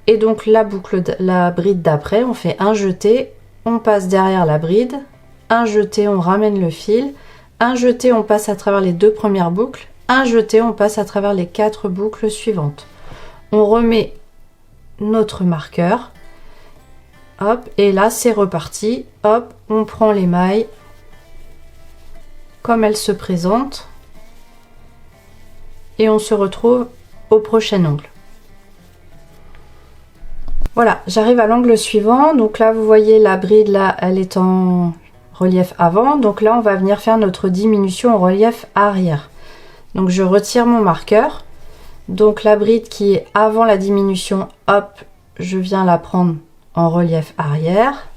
Et donc la bride d'après, on fait un jeté, on passe derrière la bride, un jeté, on ramène le fil, un jeté, on passe à travers les 2 premières boucles, un jeté, on passe à travers les 4 boucles suivantes. On remet notre marqueur, hop, et là c'est reparti, hop, on prend les mailles comme elles se présentent et on se retrouve au prochain angle. Voilà, j'arrive à l'angle suivant, donc là vous voyez la bride là, elle est en relief avant, donc là on va venir faire notre diminution en relief arrière. Donc je retire mon marqueur, donc la bride qui est avant la diminution, hop, je viens la prendre en relief arrière.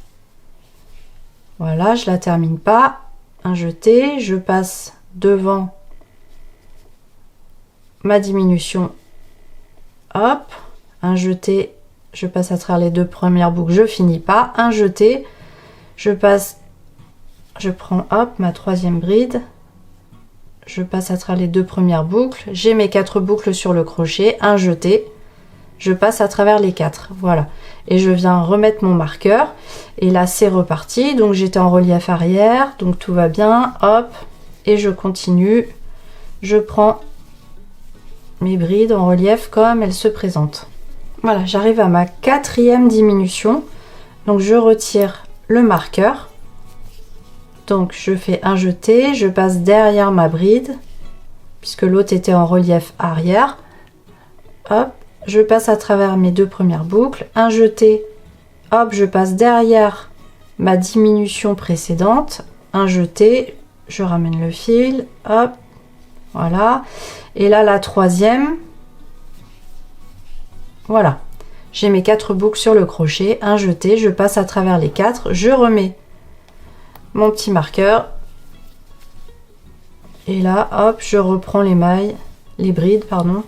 Voilà, je la termine pas, un jeté, je passe devant ma diminution, hop, un jeté, je passe à travers les 2 premières boucles, je finis pas, un jeté, je passe, je prends hop ma 3e bride, je passe à travers les 2 premières boucles, j'ai mes 4 boucles sur le crochet, un jeté, je passe à travers les 4, voilà, et je viens remettre mon marqueur, et là c'est reparti, donc j'étais en relief arrière, donc tout va bien, hop, et je continue, je prends mes brides en relief comme elles se présentent. Voilà, j'arrive à ma 4e diminution, donc je retire le marqueur, donc je fais un jeté, je passe derrière ma bride, puisque l'autre était en relief arrière, hop, je passe à travers mes 2 premières boucles, un jeté, hop, je passe derrière ma diminution précédente, un jeté, je ramène le fil, hop, voilà, et là la 3e, voilà, j'ai mes 4 boucles sur le crochet, un jeté, je passe à travers les 4, je remets mon petit marqueur, et là, hop, je reprends les mailles, les brides, pardon,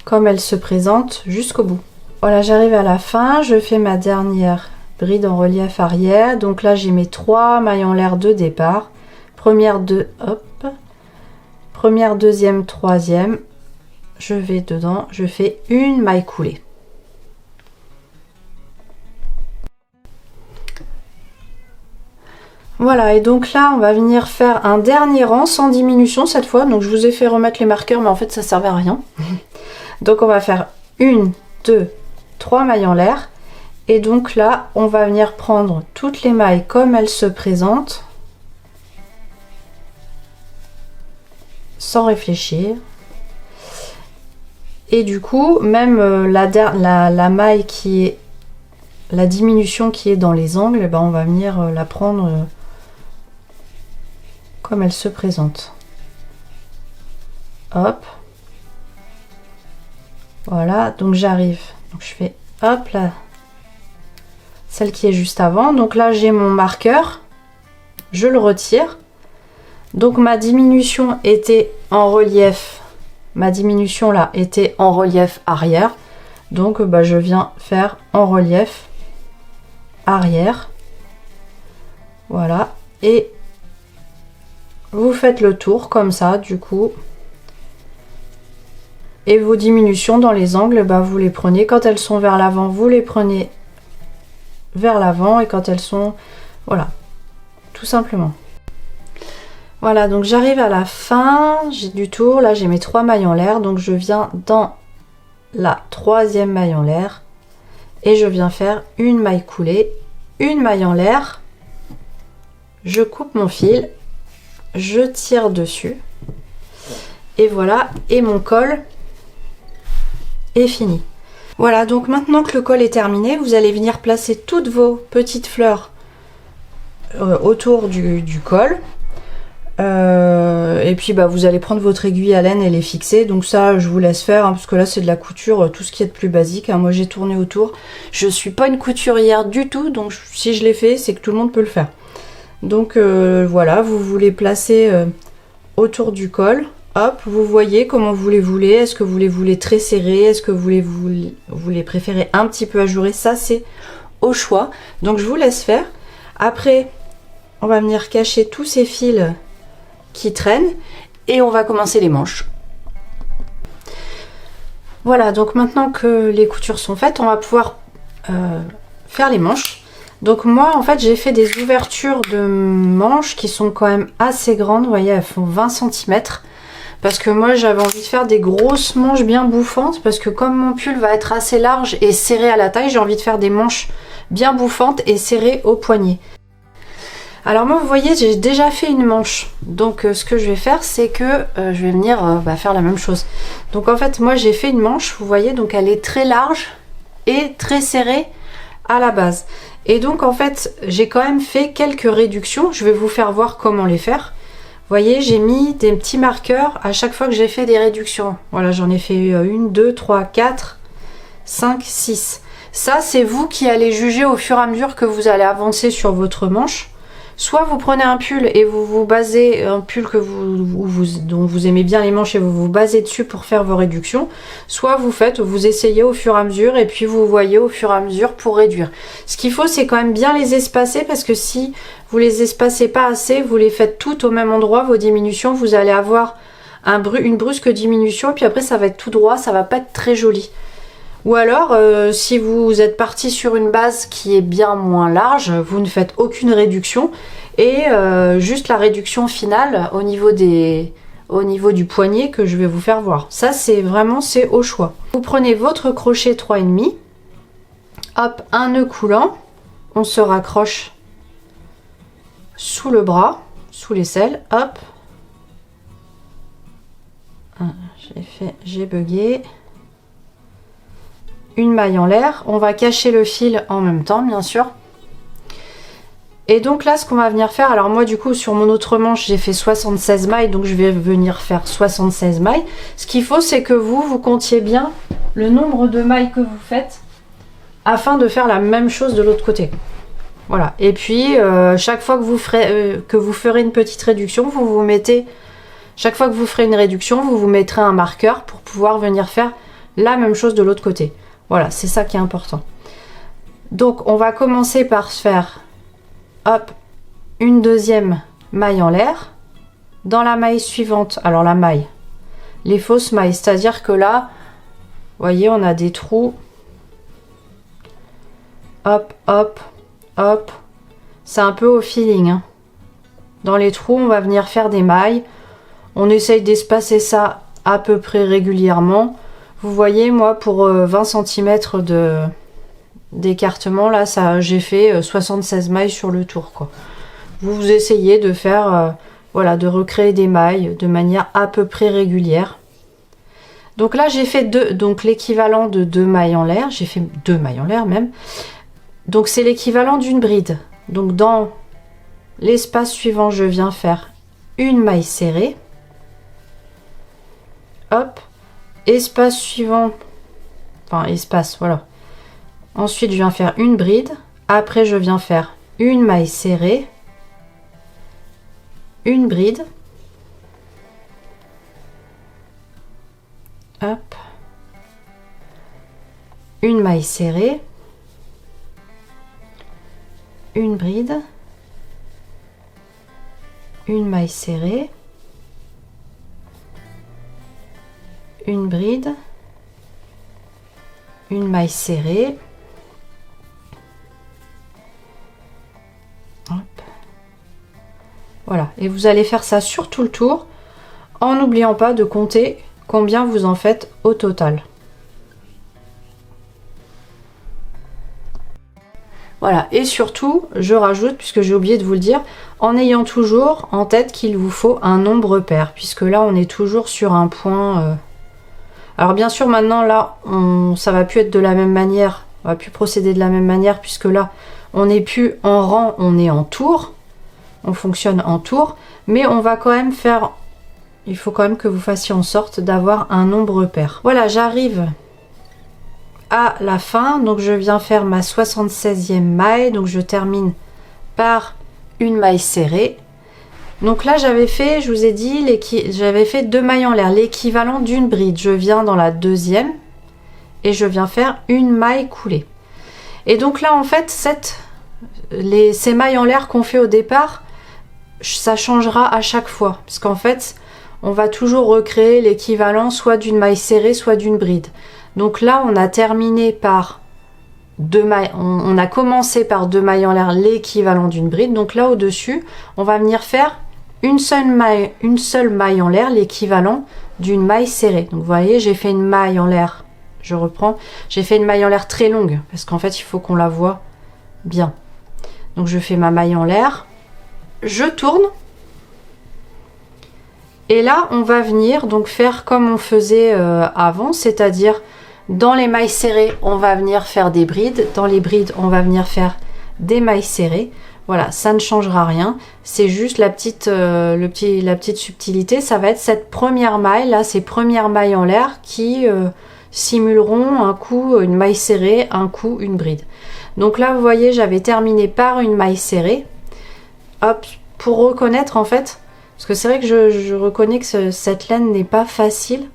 comme elles se présentent jusqu'au bout. Voilà, j'arrive à la fin, je fais ma dernière bride en relief arrière, donc là j'ai mes 3 mailles en l'air de départ, première, hop, première, deuxième, troisième, je vais dedans, je fais une maille coulée. Voilà, et donc là on va venir faire un dernier rang sans diminution cette fois, donc je vous ai fait remettre les marqueurs mais en fait ça servait à rien. Donc on va faire 1, 2, 3 mailles en l'air, et donc là on va venir prendre toutes les mailles comme elles se présentent sans réfléchir. Et du coup, même la maille qui est la diminution qui est dans les angles, eh ben, on va venir la prendre comme elle se présente. Hop. Voilà, donc j'arrive. Donc je fais hop là, celle qui est juste avant. Donc là j'ai mon marqueur, je le retire. Donc ma diminution était en relief. Ma diminution là était en relief arrière, donc bah, je viens faire en relief arrière, voilà, et vous faites le tour comme ça du coup, et vos diminutions dans les angles, bah, vous les prenez quand elles sont vers l'avant, vous les prenez vers l'avant, et quand elles sont, voilà, tout simplement. Voilà, donc j'arrive à la fin du tour, là j'ai mes 3 mailles en l'air, donc je viens dans la 3e maille en l'air et je viens faire une maille coulée, une maille en l'air, je coupe mon fil, je tire dessus et voilà, et mon col est fini. Voilà, donc maintenant que le col est terminé, vous allez venir placer toutes vos petites fleurs autour du col. Et puis bah, vous allez prendre votre aiguille à laine et les fixer, donc ça je vous laisse faire hein, parce que là c'est de la couture, tout ce qui est de plus basique hein. Moi j'ai tourné autour, je suis pas une couturière du tout, donc si je l'ai fait c'est que tout le monde peut le faire. Donc voilà, vous les placez autour du col, Hop, vous voyez comment vous les voulez. Est-ce que vous les voulez très serrés? Est-ce que vous les préférez un petit peu ajourés? Ça, c'est au choix. Donc, je vous laisse faire. Après, on va venir cacher tous ces fils qui traînent et on va commencer les manches. Voilà, donc maintenant que les coutures sont faites, on va pouvoir faire les manches. Donc moi, en fait, j'ai fait des ouvertures de manches qui sont quand même assez grandes. Vous voyez, elles font 20 cm. Parce que moi, j'avais envie de faire des grosses manches bien bouffantes. Parce que comme mon pull va être assez large et serré à la taille, j'ai envie de faire des manches bien bouffantes et serrées au poignet. Alors moi, vous voyez, j'ai déjà fait une manche. Donc ce que je vais faire, c'est que je vais venir faire la même chose. Donc en fait, moi, j'ai fait une manche, vous voyez, donc elle est très large et très serrée à la base. Et donc en fait, j'ai quand même fait quelques réductions. Je vais vous faire voir comment les faire. Vous voyez, j'ai mis des petits marqueurs à chaque fois que j'ai fait des réductions. Voilà, j'en ai fait 1, 2, 3, 4, 5, 6. Ça, c'est vous qui allez juger au fur et à mesure que vous allez avancer sur votre manche. Soit vous prenez un pull et vous vous basez, un pull que dont vous aimez bien les manches et vous vous basez dessus pour faire vos réductions. Soit vous essayez au fur et à mesure et puis vous voyez au fur et à mesure pour réduire. Ce qu'il faut, c'est quand même bien les espacer parce que si vous les espacez pas assez, vous les faites toutes au même endroit, vos diminutions, vous allez avoir une brusque diminution et puis après ça va être tout droit, ça va pas être très joli. Ou alors, si vous êtes parti sur une base qui est bien moins large, vous ne faites aucune réduction et juste la réduction finale au niveau du poignet que je vais vous faire voir. Ça, c'est au choix. Vous prenez votre crochet 3,5, hop, un nœud coulant, on se raccroche sous le bras, sous l'aisselle, hop. J'ai bugué. Une maille en l'air, on va cacher le fil en même temps bien sûr. Et donc là ce qu'on va venir faire, alors moi du coup sur mon autre manche j'ai fait 76 mailles, donc je vais venir faire 76 mailles. Ce qu'il faut c'est que vous comptiez bien le nombre de mailles que vous faites afin de faire la même chose de l'autre côté. Voilà, et puis chaque fois que vous ferez une petite réduction, chaque fois que vous ferez une réduction, vous vous mettrez un marqueur pour pouvoir venir faire la même chose de l'autre côté. Voilà, c'est ça qui est important. Donc, on va commencer par faire, hop, une deuxième maille en l'air. Dans la maille suivante, alors la maille, les fausses mailles, c'est-à-dire que là, vous voyez, on a des trous. Hop, hop, hop. C'est un peu au feeling, hein. Dans les trous, on va venir faire des mailles. On essaye d'espacer ça à peu près régulièrement. Vous voyez, moi, pour 20 cm d'écartement, là, j'ai fait 76 mailles sur le tour, quoi. Vous essayez de faire, voilà, de recréer des mailles de manière à peu près régulière. Donc là, j'ai fait donc l'équivalent de 2 mailles en l'air. J'ai fait 2 mailles en l'air même. Donc c'est l'équivalent d'une bride. Donc dans l'espace suivant, je viens faire une maille serrée. Hop. Espace suivant, enfin espace, voilà. Ensuite, je viens faire une bride. Après, je viens faire une maille serrée, une bride. Hop. Une maille serrée, une bride, une maille serrée, une bride, une maille serrée, hop. Voilà, et vous allez faire ça sur tout le tour en n'oubliant pas de compter combien vous en faites au total. Voilà, et surtout, je rajoute, puisque j'ai oublié de vous le dire, en ayant toujours en tête qu'il vous faut un nombre pair, puisque là on est toujours sur un point. Alors bien sûr maintenant là, ça va plus être de la même manière, on va plus procéder de la même manière, puisque là on n'est plus en rang, on est en tour, on fonctionne en tour, mais on va quand même faire, il faut quand même que vous fassiez en sorte d'avoir un nombre pair. Voilà, j'arrive à la fin, donc je viens faire ma 76e maille, donc je termine par une maille serrée. Donc là j'avais fait, je vous ai dit, j'avais fait 2 mailles en l'air, l'équivalent d'une bride. Je viens dans la deuxième et je viens faire une maille coulée. Et donc là en fait ces mailles en l'air qu'on fait au départ, ça changera à chaque fois, parce qu'en fait on va toujours recréer l'équivalent soit d'une maille serrée, soit d'une bride. Donc là on a terminé par 2 mailles, on a commencé par 2 mailles en l'air, l'équivalent d'une bride. Donc là au dessus on va venir faire une seule maille en l'air, l'équivalent d'une maille serrée. Donc vous voyez, j'ai fait une maille en l'air, je reprends, j'ai fait une maille en l'air très longue, parce qu'en fait il faut qu'on la voit bien. Donc je fais ma maille en l'air, je tourne, et là on va venir donc faire comme on faisait avant, c'est-à-dire dans les mailles serrées on va venir faire des brides, dans les brides on va venir faire des mailles serrées. Voilà, ça ne changera rien, c'est juste la petite subtilité, ça va être cette première maille là, ces premières mailles en l'air qui simuleront un coup une maille serrée, un coup une bride. Donc là vous voyez, j'avais terminé par une maille serrée. Hop, pour reconnaître en fait, parce que c'est vrai que je reconnais que cette laine n'est pas facile,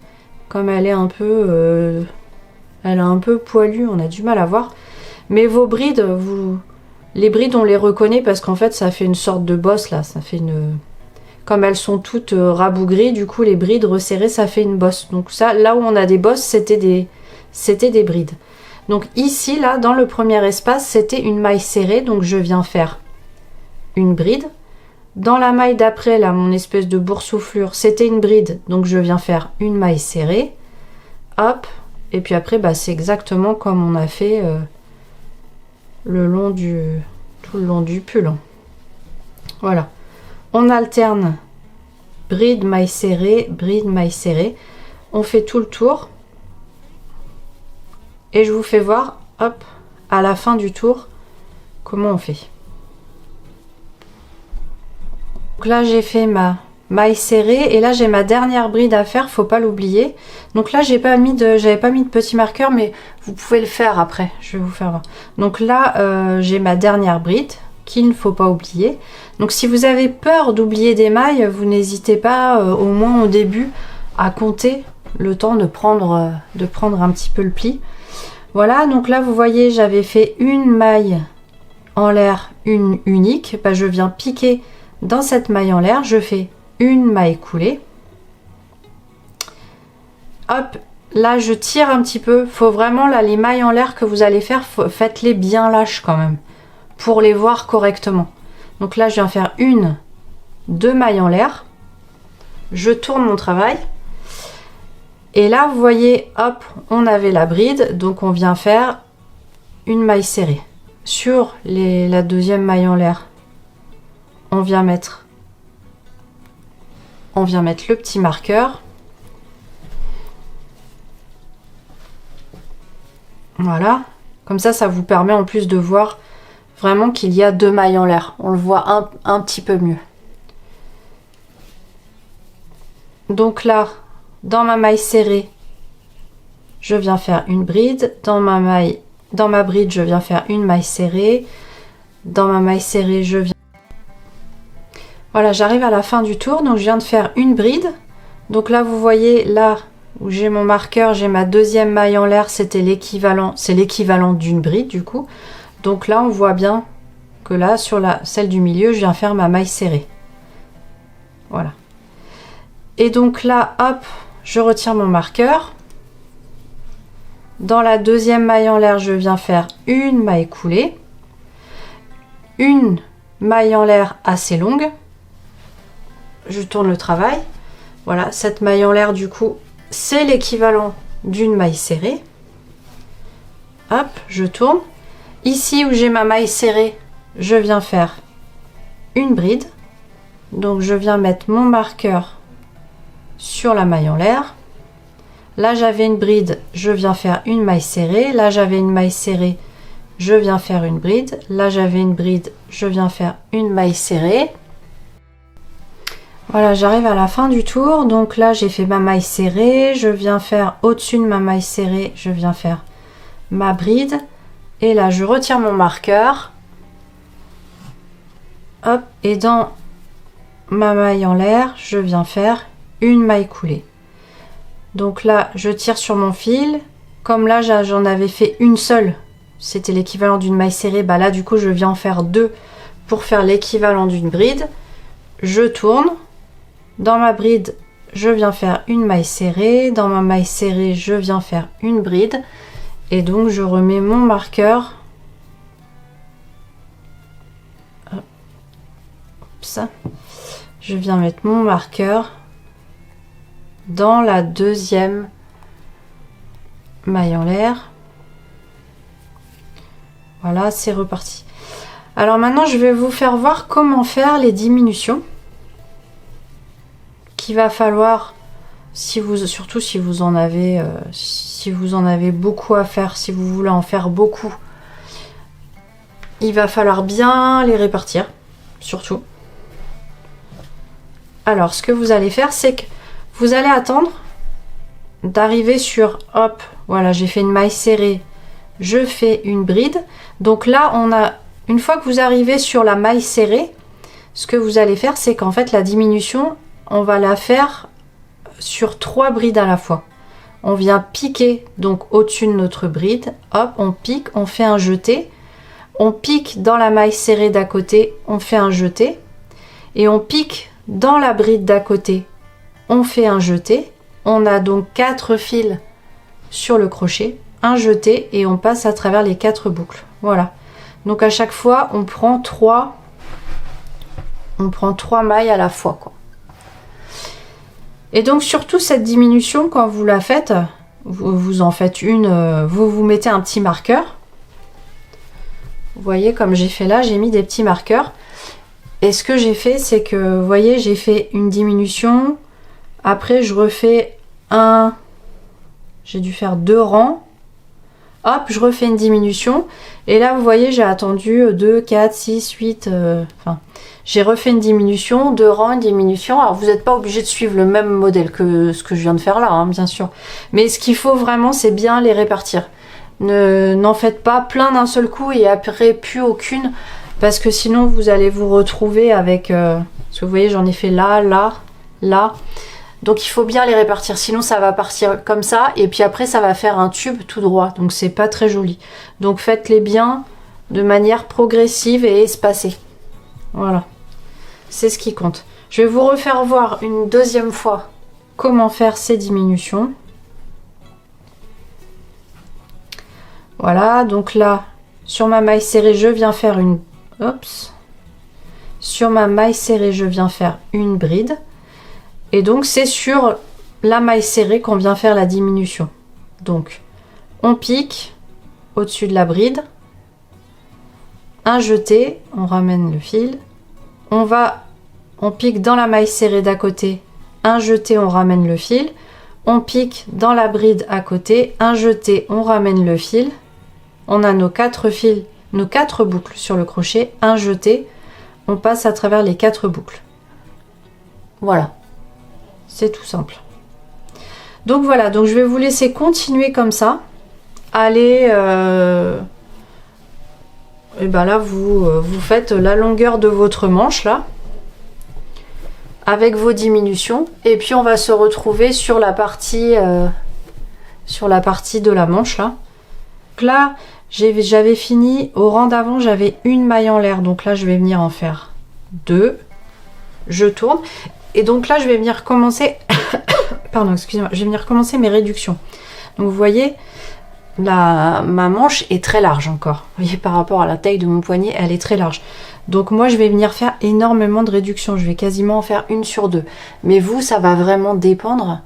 comme elle est un peu elle est un peu poilue, on a du mal à voir. Mais vos brides, les brides on les reconnaît parce qu'en fait ça fait une sorte de bosse là, ça fait une, comme elles sont toutes rabougries, du coup les brides resserrées ça fait une bosse. Donc ça, là où on a des bosses, c'était des brides. Donc ici là dans le premier espace c'était une maille serrée, donc je viens faire une bride. Dans la maille d'après là, mon espèce de boursouflure, c'était une bride, donc je viens faire une maille serrée. Hop, et puis après bah, c'est exactement comme on a fait tout le long du pull. Voilà, on alterne bride, maille serrée, bride, maille serrée. On fait tout le tour et je vous fais voir, hop, à la fin du tour, comment on fait. Donc là j'ai fait ma maille serrée et là j'ai ma dernière bride à faire, faut pas l'oublier. Donc là j'avais pas mis de petit marqueur, mais vous pouvez le faire après, je vais vous faire voir. Donc là j'ai ma dernière bride qu'il ne faut pas oublier. Donc si vous avez peur d'oublier des mailles, vous n'hésitez pas au moins au début à compter le temps de prendre un petit peu le pli. Voilà, donc là vous voyez j'avais fait une maille en l'air, une unique. Bah, je viens piquer dans cette maille en l'air, je fais une maille coulée. Hop, là je tire un petit peu. Faut vraiment là les mailles en l'air que vous allez faire, faites-les bien lâches quand même pour les voir correctement. Donc là je viens faire deux mailles en l'air. Je tourne mon travail. Et là vous voyez, hop, on avait la bride, donc on vient faire une maille serrée. Sur la deuxième maille en l'air, on vient mettre le petit marqueur. Voilà, comme ça vous permet en plus de voir vraiment qu'il y a deux mailles en l'air. On le voit un petit peu mieux. Donc là, dans ma maille serrée, je viens faire une bride. Dans ma bride, je viens faire une maille serrée. Dans ma maille serrée, je viens... Voilà, j'arrive à la fin du tour, donc je viens de faire une bride. Donc là, vous voyez, là où j'ai mon marqueur, j'ai ma deuxième maille en l'air, c'est l'équivalent d'une bride du coup. Donc là, on voit bien que là, sur celle du milieu, je viens faire ma maille serrée. Voilà. Et donc là, hop, je retire mon marqueur. Dans la deuxième maille en l'air, je viens faire une maille coulée. Une maille en l'air assez longue. Je tourne le travail. Voilà, cette maille en l'air, du coup, c'est l'équivalent d'une maille serrée. Hop, je tourne. Ici où j'ai ma maille serrée, je viens faire une bride. Donc, je viens mettre mon marqueur sur la maille en l'air. Là, j'avais une bride, je viens faire une maille serrée. Là, j'avais une maille serrée, je viens faire une bride. Là, j'avais une bride, je viens faire une maille serrée. Voilà, j'arrive à la fin du tour. Donc là, j'ai fait ma maille serrée. Je viens faire au-dessus de ma maille serrée, je viens faire ma bride. Et là, je retire mon marqueur. Hop, et dans ma maille en l'air, je viens faire une maille coulée. Donc là, je tire sur mon fil. Comme là, j'en avais fait une seule, c'était l'équivalent d'une maille serrée. Bah là, du coup, je viens en faire deux pour faire l'équivalent d'une bride. Je tourne. Dans ma bride, je viens faire une maille serrée. Dans ma maille serrée, je viens faire une bride. Et donc, je remets mon marqueur. Ça. Je viens mettre mon marqueur dans la deuxième maille en l'air. Voilà, c'est reparti. Alors maintenant, je vais vous faire voir comment faire les diminutions qu'il va falloir, surtout si vous en avez beaucoup à faire, si vous voulez en faire beaucoup, il va falloir bien les répartir, surtout. Alors, ce que vous allez faire, c'est que vous allez attendre d'arriver sur, hop, voilà, j'ai fait une maille serrée, je fais une bride. Donc là, une fois que vous arrivez sur la maille serrée, ce que vous allez faire, c'est qu'en fait, la diminution, on va la faire sur 3 brides à la fois. On vient piquer donc au-dessus de notre bride, hop, on pique, on fait un jeté, on pique dans la maille serrée d'à côté, on fait un jeté, et on pique dans la bride d'à côté, on fait un jeté. On a donc 4 fils sur le crochet, un jeté, et on passe à travers les 4 boucles. Voilà. Donc à chaque fois, on prend 3 mailles à la fois, quoi. Et donc surtout cette diminution, quand vous la faites, vous en faites une, vous mettez un petit marqueur. Vous voyez, comme j'ai fait là, j'ai mis des petits marqueurs. Et ce que j'ai fait, c'est que, vous voyez, j'ai fait une diminution. Après, je refais j'ai dû faire 2 rangs. Hop, je refais une diminution. Et là, vous voyez, j'ai attendu 2, 4, 6, 8. J'ai refait une diminution, 2 rangs, une diminution. Alors, vous n'êtes pas obligé de suivre le même modèle que ce que je viens de faire là, hein, bien sûr. Mais ce qu'il faut vraiment, c'est bien les répartir. N'en faites pas plein d'un seul coup et après plus aucune. Parce que sinon, vous allez vous retrouver avec... parce que vous voyez, j'en ai fait là, là, là. Donc, il faut bien les répartir. Sinon, ça va partir comme ça. Et puis après, ça va faire un tube tout droit. Donc, c'est pas très joli. Donc, faites-les bien de manière progressive et espacée. Voilà. C'est ce qui compte. Je vais vous refaire voir une deuxième fois comment faire ces diminutions. Voilà. Donc là, sur ma maille serrée, je viens faire une... Oups. Sur ma maille serrée, je viens faire une bride. Et donc, c'est sur la maille serrée qu'on vient faire la diminution. Donc, on pique au-dessus de la bride. Un jeté, on ramène le fil. On pique dans la maille serrée d'à côté. Un jeté, on ramène le fil. On pique dans la bride à côté. Un jeté, on ramène le fil. On a nos 4 fils. Nos 4 boucles sur le crochet, un jeté, on passe à travers les 4 boucles. Voilà, c'est tout simple. Donc voilà, donc je vais vous laisser continuer comme ça. Allez, et ben là vous faites la longueur de votre manche là, avec vos diminutions, et puis on va se retrouver sur la partie de la manche là. Donc là, j'avais fini, au rang d'avant j'avais une maille en l'air, donc là je vais venir en faire 2, je tourne, et donc là je vais venir commencer pardon, excusez-moi, je vais venir commencer mes réductions. Donc vous voyez, ma manche est très large encore, vous voyez, par rapport à la taille de mon poignet, elle est très large. Donc moi je vais venir faire énormément de réductions, je vais quasiment en faire 1 sur 2, mais vous, ça va vraiment dépendre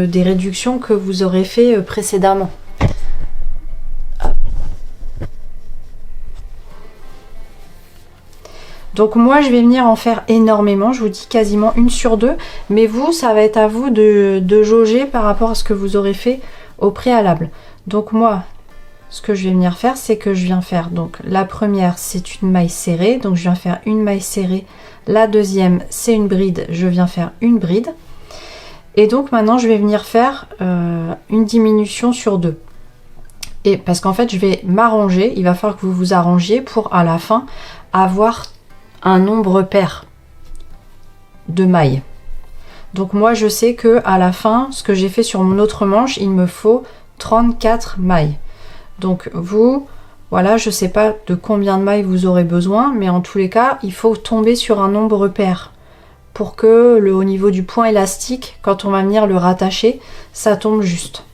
des réductions que vous aurez fait précédemment. Donc moi je vais venir en faire énormément, je vous dis quasiment 1 sur 2, mais vous, ça va être à vous de jauger par rapport à ce que vous aurez fait au préalable. Donc moi, ce que je vais venir faire, c'est que je viens faire, donc la première c'est une maille serrée, donc je viens faire une maille serrée, la deuxième c'est une bride, je viens faire une bride, et donc maintenant je vais venir faire une diminution sur 2. Et parce qu'en fait je vais m'arranger, il va falloir que vous vous arrangiez pour à la fin avoir un nombre pair de mailles. Donc moi je sais que à la fin, ce que j'ai fait sur mon autre manche, il me faut 34 mailles. Donc vous, voilà, je sais pas de combien de mailles vous aurez besoin, mais en tous les cas, il faut tomber sur un nombre pair pour que au niveau du point élastique, quand on va venir le rattacher, ça tombe juste.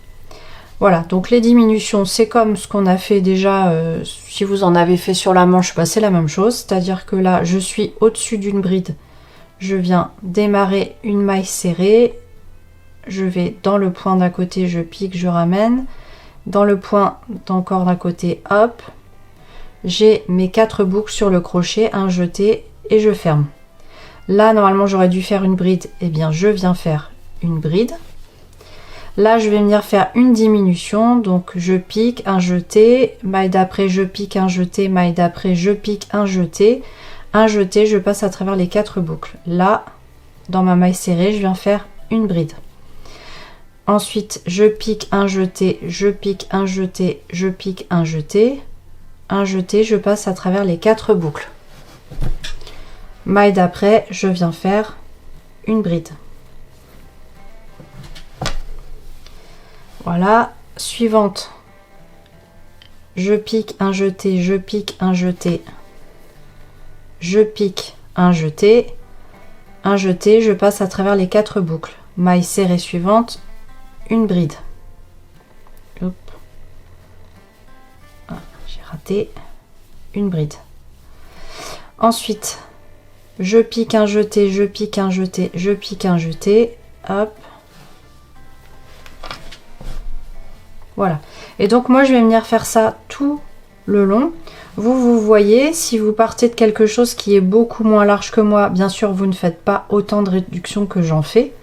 Voilà, donc les diminutions, c'est comme ce qu'on a fait déjà, si vous en avez fait sur la manche, bah, c'est la même chose, c'est-à-dire que là, je suis au-dessus d'une bride, je viens démarrer une maille serrée, je vais dans le point d'à côté, je pique, je ramène, dans le point d'encore d'à côté, hop, j'ai mes 4 boucles sur le crochet, un jeté et je ferme. Là, normalement, j'aurais dû faire une bride, et bien je viens faire une bride. Là, je vais venir faire une diminution, donc je pique, un jeté, maille d'après, je pique, un jeté, maille d'après, je pique, un jeté, je passe à travers les 4 boucles. Là, dans ma maille serrée, je viens faire une bride. Ensuite, je pique, un jeté, je pique, un jeté, je pique, un jeté, je passe à travers les 4 boucles. Maille d'après, je viens faire une bride. Voilà, suivante, je pique, un jeté, je pique, un jeté, je pique, un jeté, je passe à travers les 4 boucles. Maille serrée suivante, une bride. Hop. Ah, j'ai raté, une bride. Ensuite, je pique, un jeté, je pique, un jeté, je pique, un jeté, hop. Voilà, et donc moi je vais venir faire ça tout le long. Vous voyez, si vous partez de quelque chose qui est beaucoup moins large que moi, bien sûr vous ne faites pas autant de réduction que j'en fais.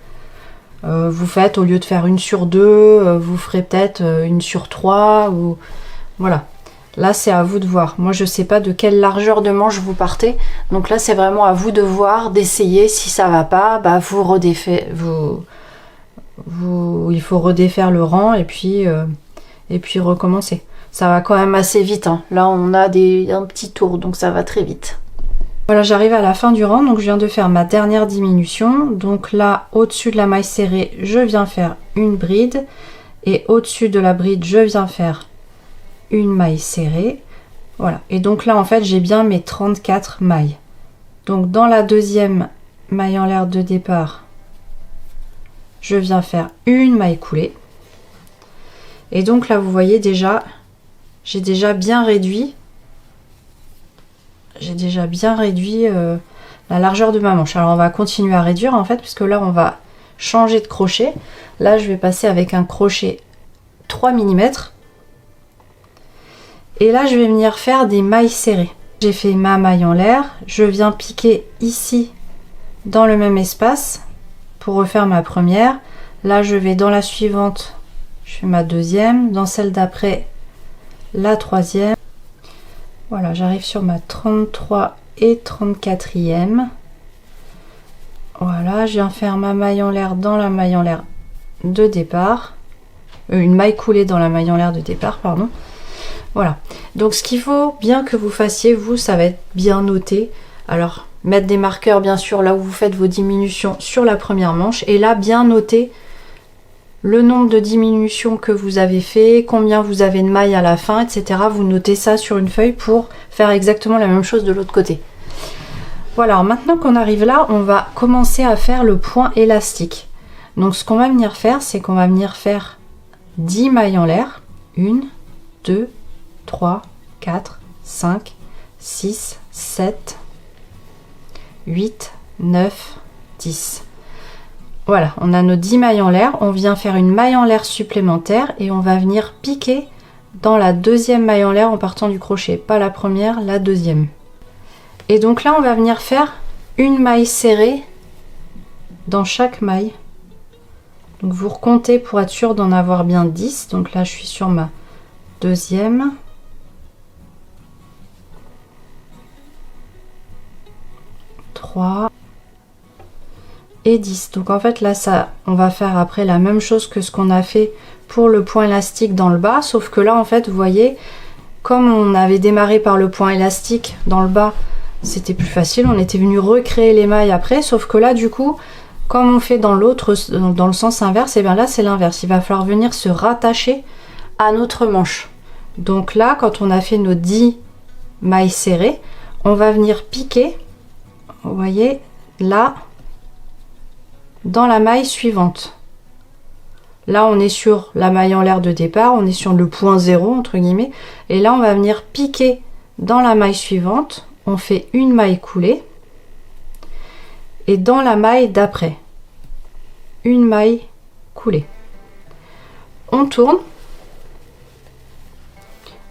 Vous faites, au lieu de faire une sur 2, vous ferez peut-être une sur 3, ou voilà. Là c'est à vous de voir. Moi je sais pas de quelle largeur de manche vous partez, donc là c'est vraiment à vous de voir, d'essayer. Si ça va pas, bah vous redéfaites, il faut redéfaire le rang et puis recommencer. Ça va quand même assez vite, hein. Là on a un petit tour, donc ça va très vite. Voilà, j'arrive à la fin du rang, donc je viens de faire ma dernière diminution. Donc là, au-dessus de la maille serrée, je viens faire une bride, et au-dessus de la bride, je viens faire une maille serrée. Voilà, et donc là en fait j'ai bien mes 34 mailles. Donc dans la deuxième maille en l'air de départ, je viens faire une maille coulée. Et donc là vous voyez déjà, j'ai déjà bien réduit la largeur de ma manche. Alors on va continuer à réduire en fait, puisque là on va changer de crochet. Là je vais passer avec un crochet 3 mm, et là je vais venir faire des mailles serrées. J'ai fait ma maille en l'air, je viens piquer ici dans le même espace pour refaire ma première. Là je vais dans la suivante, je fais ma deuxième, dans celle d'après la troisième. Voilà, j'arrive sur ma 33 et 34e. Voilà, je viens faire ma maille en l'air dans la maille en l'air de départ, une maille coulée dans la maille en l'air de départ, pardon. Voilà, donc ce qu'il faut bien que vous fassiez, vous, ça va être bien noté. Alors mettre des marqueurs bien sûr là où vous faites vos diminutions sur la première manche, et là bien noter le nombre de diminutions que vous avez fait, combien vous avez de mailles à la fin, etc. Vous notez ça sur une feuille pour faire exactement la même chose de l'autre côté. Voilà, alors maintenant qu'on arrive là, on va commencer à faire le point élastique. Donc ce qu'on va venir faire, c'est qu'on va venir faire 10 mailles en l'air. 1, 2, 3, 4, 5, 6, 7, 8, 9, 10. Voilà, on a nos 10 mailles en l'air, on vient faire une maille en l'air supplémentaire et on va venir piquer dans la deuxième maille en l'air en partant du crochet, pas la première, la deuxième. Et donc là on va venir faire une maille serrée dans chaque maille. Donc vous recomptez pour être sûr d'en avoir bien 10. Donc là je suis sur ma deuxième. Et 10. Donc en fait là ça, on va faire après la même chose que ce qu'on a fait pour le point élastique dans le bas, sauf que là en fait vous voyez, comme on avait démarré par le point élastique dans le bas, c'était plus facile, on était venu recréer les mailles après, sauf que là du coup, comme on fait dans l'autre, dans le sens inverse, et bien là c'est l'inverse, il va falloir venir se rattacher à notre manche. Donc là, quand on a fait nos 10 mailles serrées, on va venir piquer, vous voyez, là, dans la maille suivante. Là, on est sur la maille en l'air de départ, on est sur le point 0 entre guillemets, et là, on va venir piquer dans la maille suivante, on fait une maille coulée, et dans la maille d'après, une maille coulée. On tourne,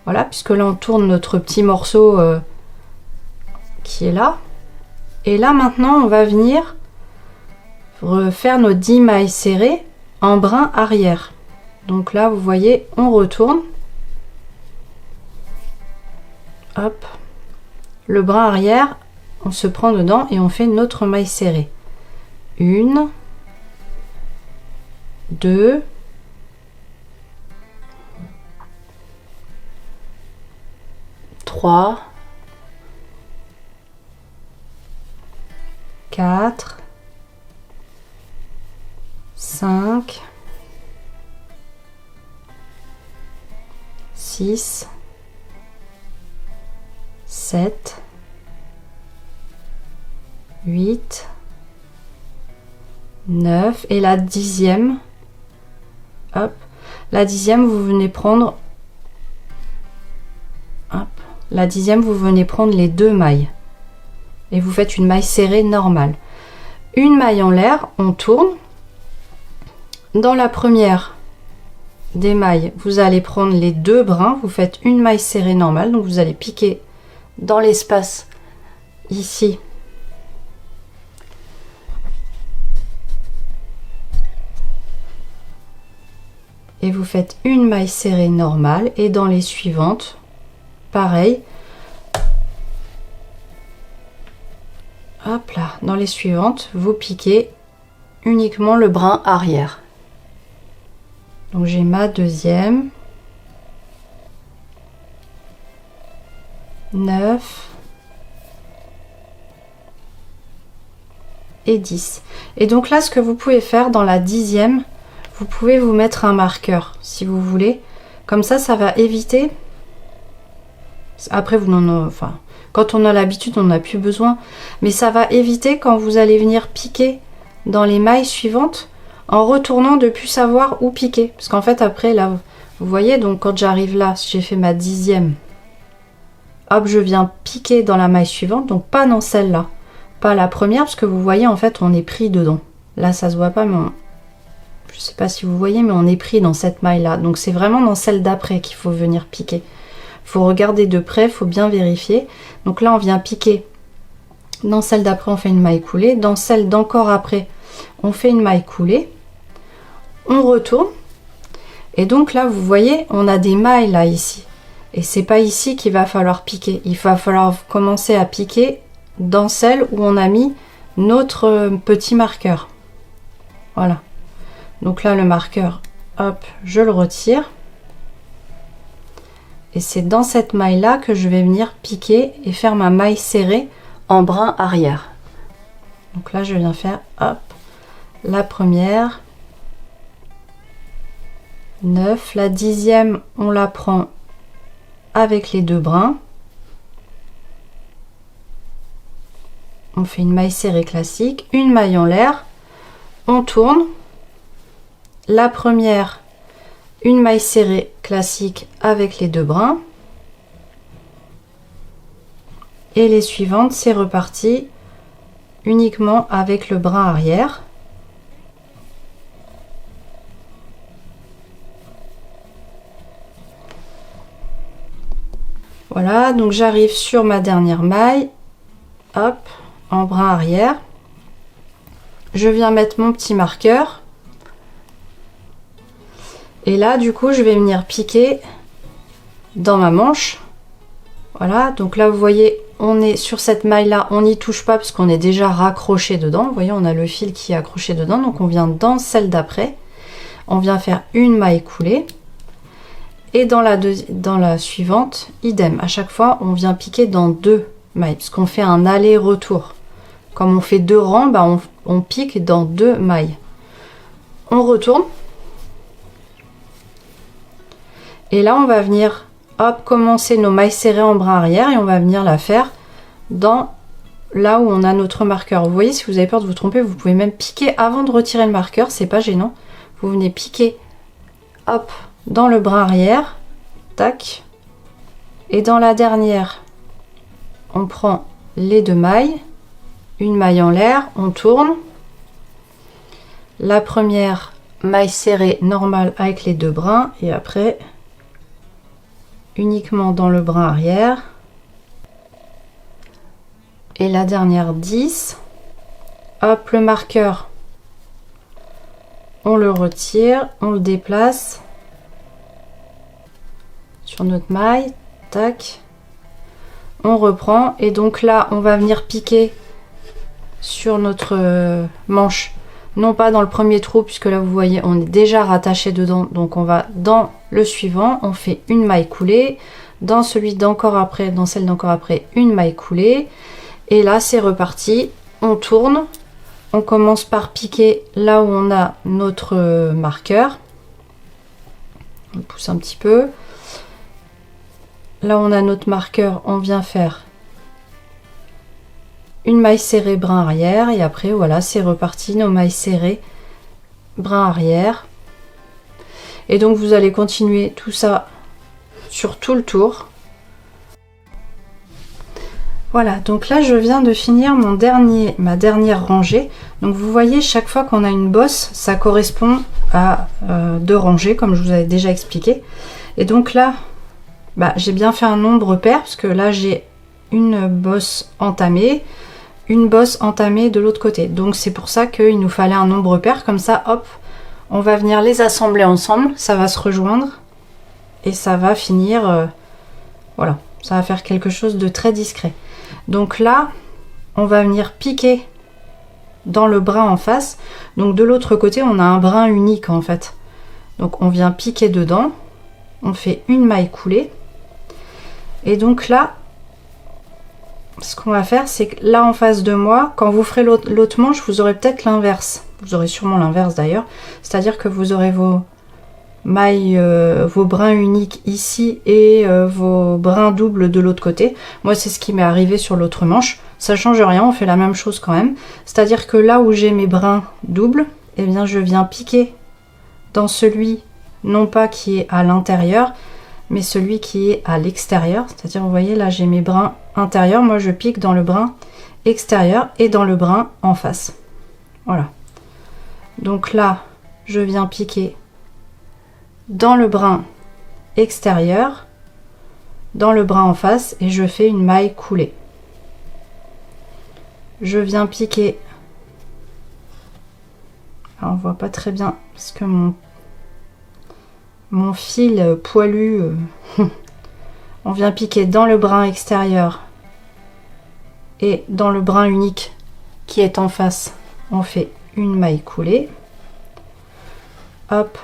voilà, puisque là, on tourne notre petit morceau qui est là, et là, maintenant, on va venir refaire nos 10 mailles serrées en brin arrière. Donc là vous voyez, on retourne, hop, le brin arrière, on se prend dedans et on fait notre maille serrée. 1, 2, 3, 4, 5, 6, 7, 8, 9 et la 10e. Hop, la 10e vous venez prendre, hop, la 10e vous venez prendre les 2 mailles et vous faites une maille serrée normale. Une maille en l'air, on tourne. Dans la première des mailles, vous allez prendre les 2 brins, vous faites une maille serrée normale, donc vous allez piquer dans l'espace ici. Et vous faites une maille serrée normale, et dans les suivantes, pareil. Hop là, dans les suivantes, vous piquez uniquement le brin arrière. Donc j'ai ma 2e, 9 et 10. Et donc là, ce que vous pouvez faire dans la 10e, vous pouvez vous mettre un marqueur si vous voulez. Comme ça va éviter. Après, vous n'en, enfin, quand on a l'habitude, on n'a plus besoin. Mais ça va éviter quand vous allez venir piquer dans les mailles suivantes, en retournant de plus savoir où piquer. Parce qu'en fait, après, là, vous voyez, donc quand j'arrive là, j'ai fait ma 10e. Hop, je viens piquer dans la maille suivante, donc pas dans celle-là. Pas la première, parce que vous voyez, en fait, on est pris dedans. Là, ça se voit pas, mais je sais pas si vous voyez, mais on est pris dans cette maille-là. Donc c'est vraiment dans celle d'après qu'il faut venir piquer. Il faut regarder de près, il faut bien vérifier. Donc là, on vient piquer. Dans celle d'après, on fait une maille coulée. Dans celle d'encore après, on fait une maille coulée. On retourne. Et donc là, vous voyez, on a des mailles là, ici. Et c'est pas ici qu'il va falloir piquer. Il va falloir commencer à piquer dans celle où on a mis notre petit marqueur. Voilà. Donc là, le marqueur, hop, je le retire. Et c'est dans cette maille là que je vais venir piquer et faire ma maille serrée en brin arrière. Donc là, je viens faire, hop, la première, 9, la 10e, on la prend avec les 2 brins. On fait une maille serrée classique, une maille en l'air, on tourne. La première, une maille serrée classique avec les 2 brins. Et les suivantes, c'est reparti uniquement avec le brin arrière. Voilà, donc j'arrive sur ma dernière maille, hop, en brin arrière. Je viens mettre mon petit marqueur. Et là, du coup, je vais venir piquer dans ma manche. Voilà, donc là, vous voyez, on est sur cette maille-là, on n'y touche pas parce qu'on est déjà raccroché dedans. Vous voyez, on a le fil qui est accroché dedans. Donc, on vient dans celle d'après. On vient faire une maille coulée. Et dans la suivante, idem. À chaque fois, on vient piquer dans 2 mailles, parce qu'on fait un aller-retour. Comme on fait 2 rangs, bah on pique dans 2 mailles. On retourne. Et là, on va venir, hop, commencer nos mailles serrées en brin arrière et on va venir la faire dans là où on a notre marqueur. Vous voyez, si vous avez peur de vous tromper, vous pouvez même piquer avant de retirer le marqueur, c'est pas gênant. Vous venez piquer, hop, dans le brin arrière, tac, et dans la dernière, on prend les 2 mailles, une maille en l'air, on tourne. La première maille serrée normale avec les 2 brins et après uniquement dans le brin arrière. Et la dernière 10. Hop, le marqueur, on le retire, on le déplace sur notre maille, tac, on reprend et donc là on va venir piquer sur notre manche, non pas dans le premier trou puisque là vous voyez on est déjà rattaché dedans, donc on va dans le suivant, on fait une maille coulée, dans celui d'encore après, dans celle d'encore après, une maille coulée et là c'est reparti, on tourne, on commence par piquer là où on a notre marqueur, on pousse un petit peu, là où on a notre marqueur, on vient faire une maille serrée brin arrière et après voilà c'est reparti, nos mailles serrées brin arrière et donc vous allez continuer tout ça sur tout le tour. Voilà, donc là je viens de finir ma dernière rangée. Donc vous voyez, chaque fois qu'on a une bosse, ça correspond à 2 rangées comme je vous avais déjà expliqué. Et donc là, bah, j'ai bien fait un nombre pair parce que là j'ai une bosse entamée de l'autre côté. Donc c'est pour ça qu'il nous fallait un nombre pair, comme ça, hop, on va venir les assembler ensemble, ça va se rejoindre et ça va finir, voilà, ça va faire quelque chose de très discret. Donc là, on va venir piquer dans le brin en face. Donc de l'autre côté, on a un brin unique en fait. Donc on vient piquer dedans, on fait une maille coulée. Et donc là, ce qu'on va faire, c'est que là en face de moi, quand vous ferez l'autre manche, vous aurez peut-être l'inverse. Vous aurez sûrement l'inverse d'ailleurs. C'est-à-dire que vous aurez vos mailles, vos brins uniques ici et vos brins doubles de l'autre côté. Moi c'est ce qui m'est arrivé sur l'autre manche, ça change rien, on fait la même chose quand même, c'est à dire que là où j'ai mes brins doubles, et bien je viens piquer dans celui non pas qui est à l'intérieur mais celui qui est à l'extérieur, c'est à dire vous voyez là j'ai mes brins intérieurs, moi je pique dans le brin extérieur et dans le brin en face. Voilà, donc là je viens piquer dans le brin extérieur, dans le brin en face et je fais une maille coulée. Je viens piquer, alors on voit pas très bien parce que mon fil poilu, on vient piquer dans le brin extérieur et dans le brin unique qui est en face, on fait une maille coulée. Hop,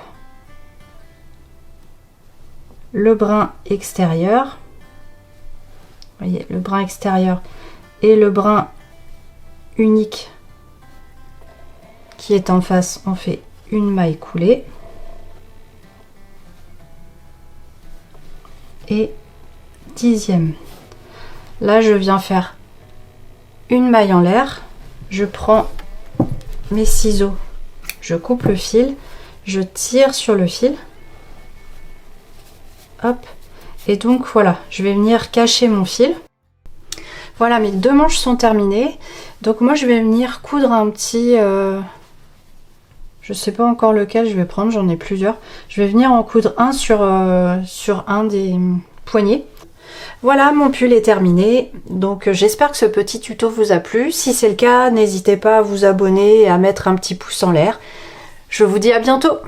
le brin extérieur, vous voyez le brin extérieur et le brin unique qui est en face, on fait une maille coulée et 10e. Là je viens faire une maille en l'air, je prends mes ciseaux, je coupe le fil, je tire sur le fil. Hop, et donc voilà, je vais venir cacher mon fil. Voilà, mes 2 manches sont terminées. Donc moi je vais venir coudre un petit, je sais pas encore lequel je vais prendre, j'en ai plusieurs. Je vais venir en coudre un sur un des poignets. Voilà, mon pull est terminé. Donc j'espère que ce petit tuto vous a plu. Si c'est le cas, n'hésitez pas à vous abonner et à mettre un petit pouce en l'air. Je vous dis à bientôt.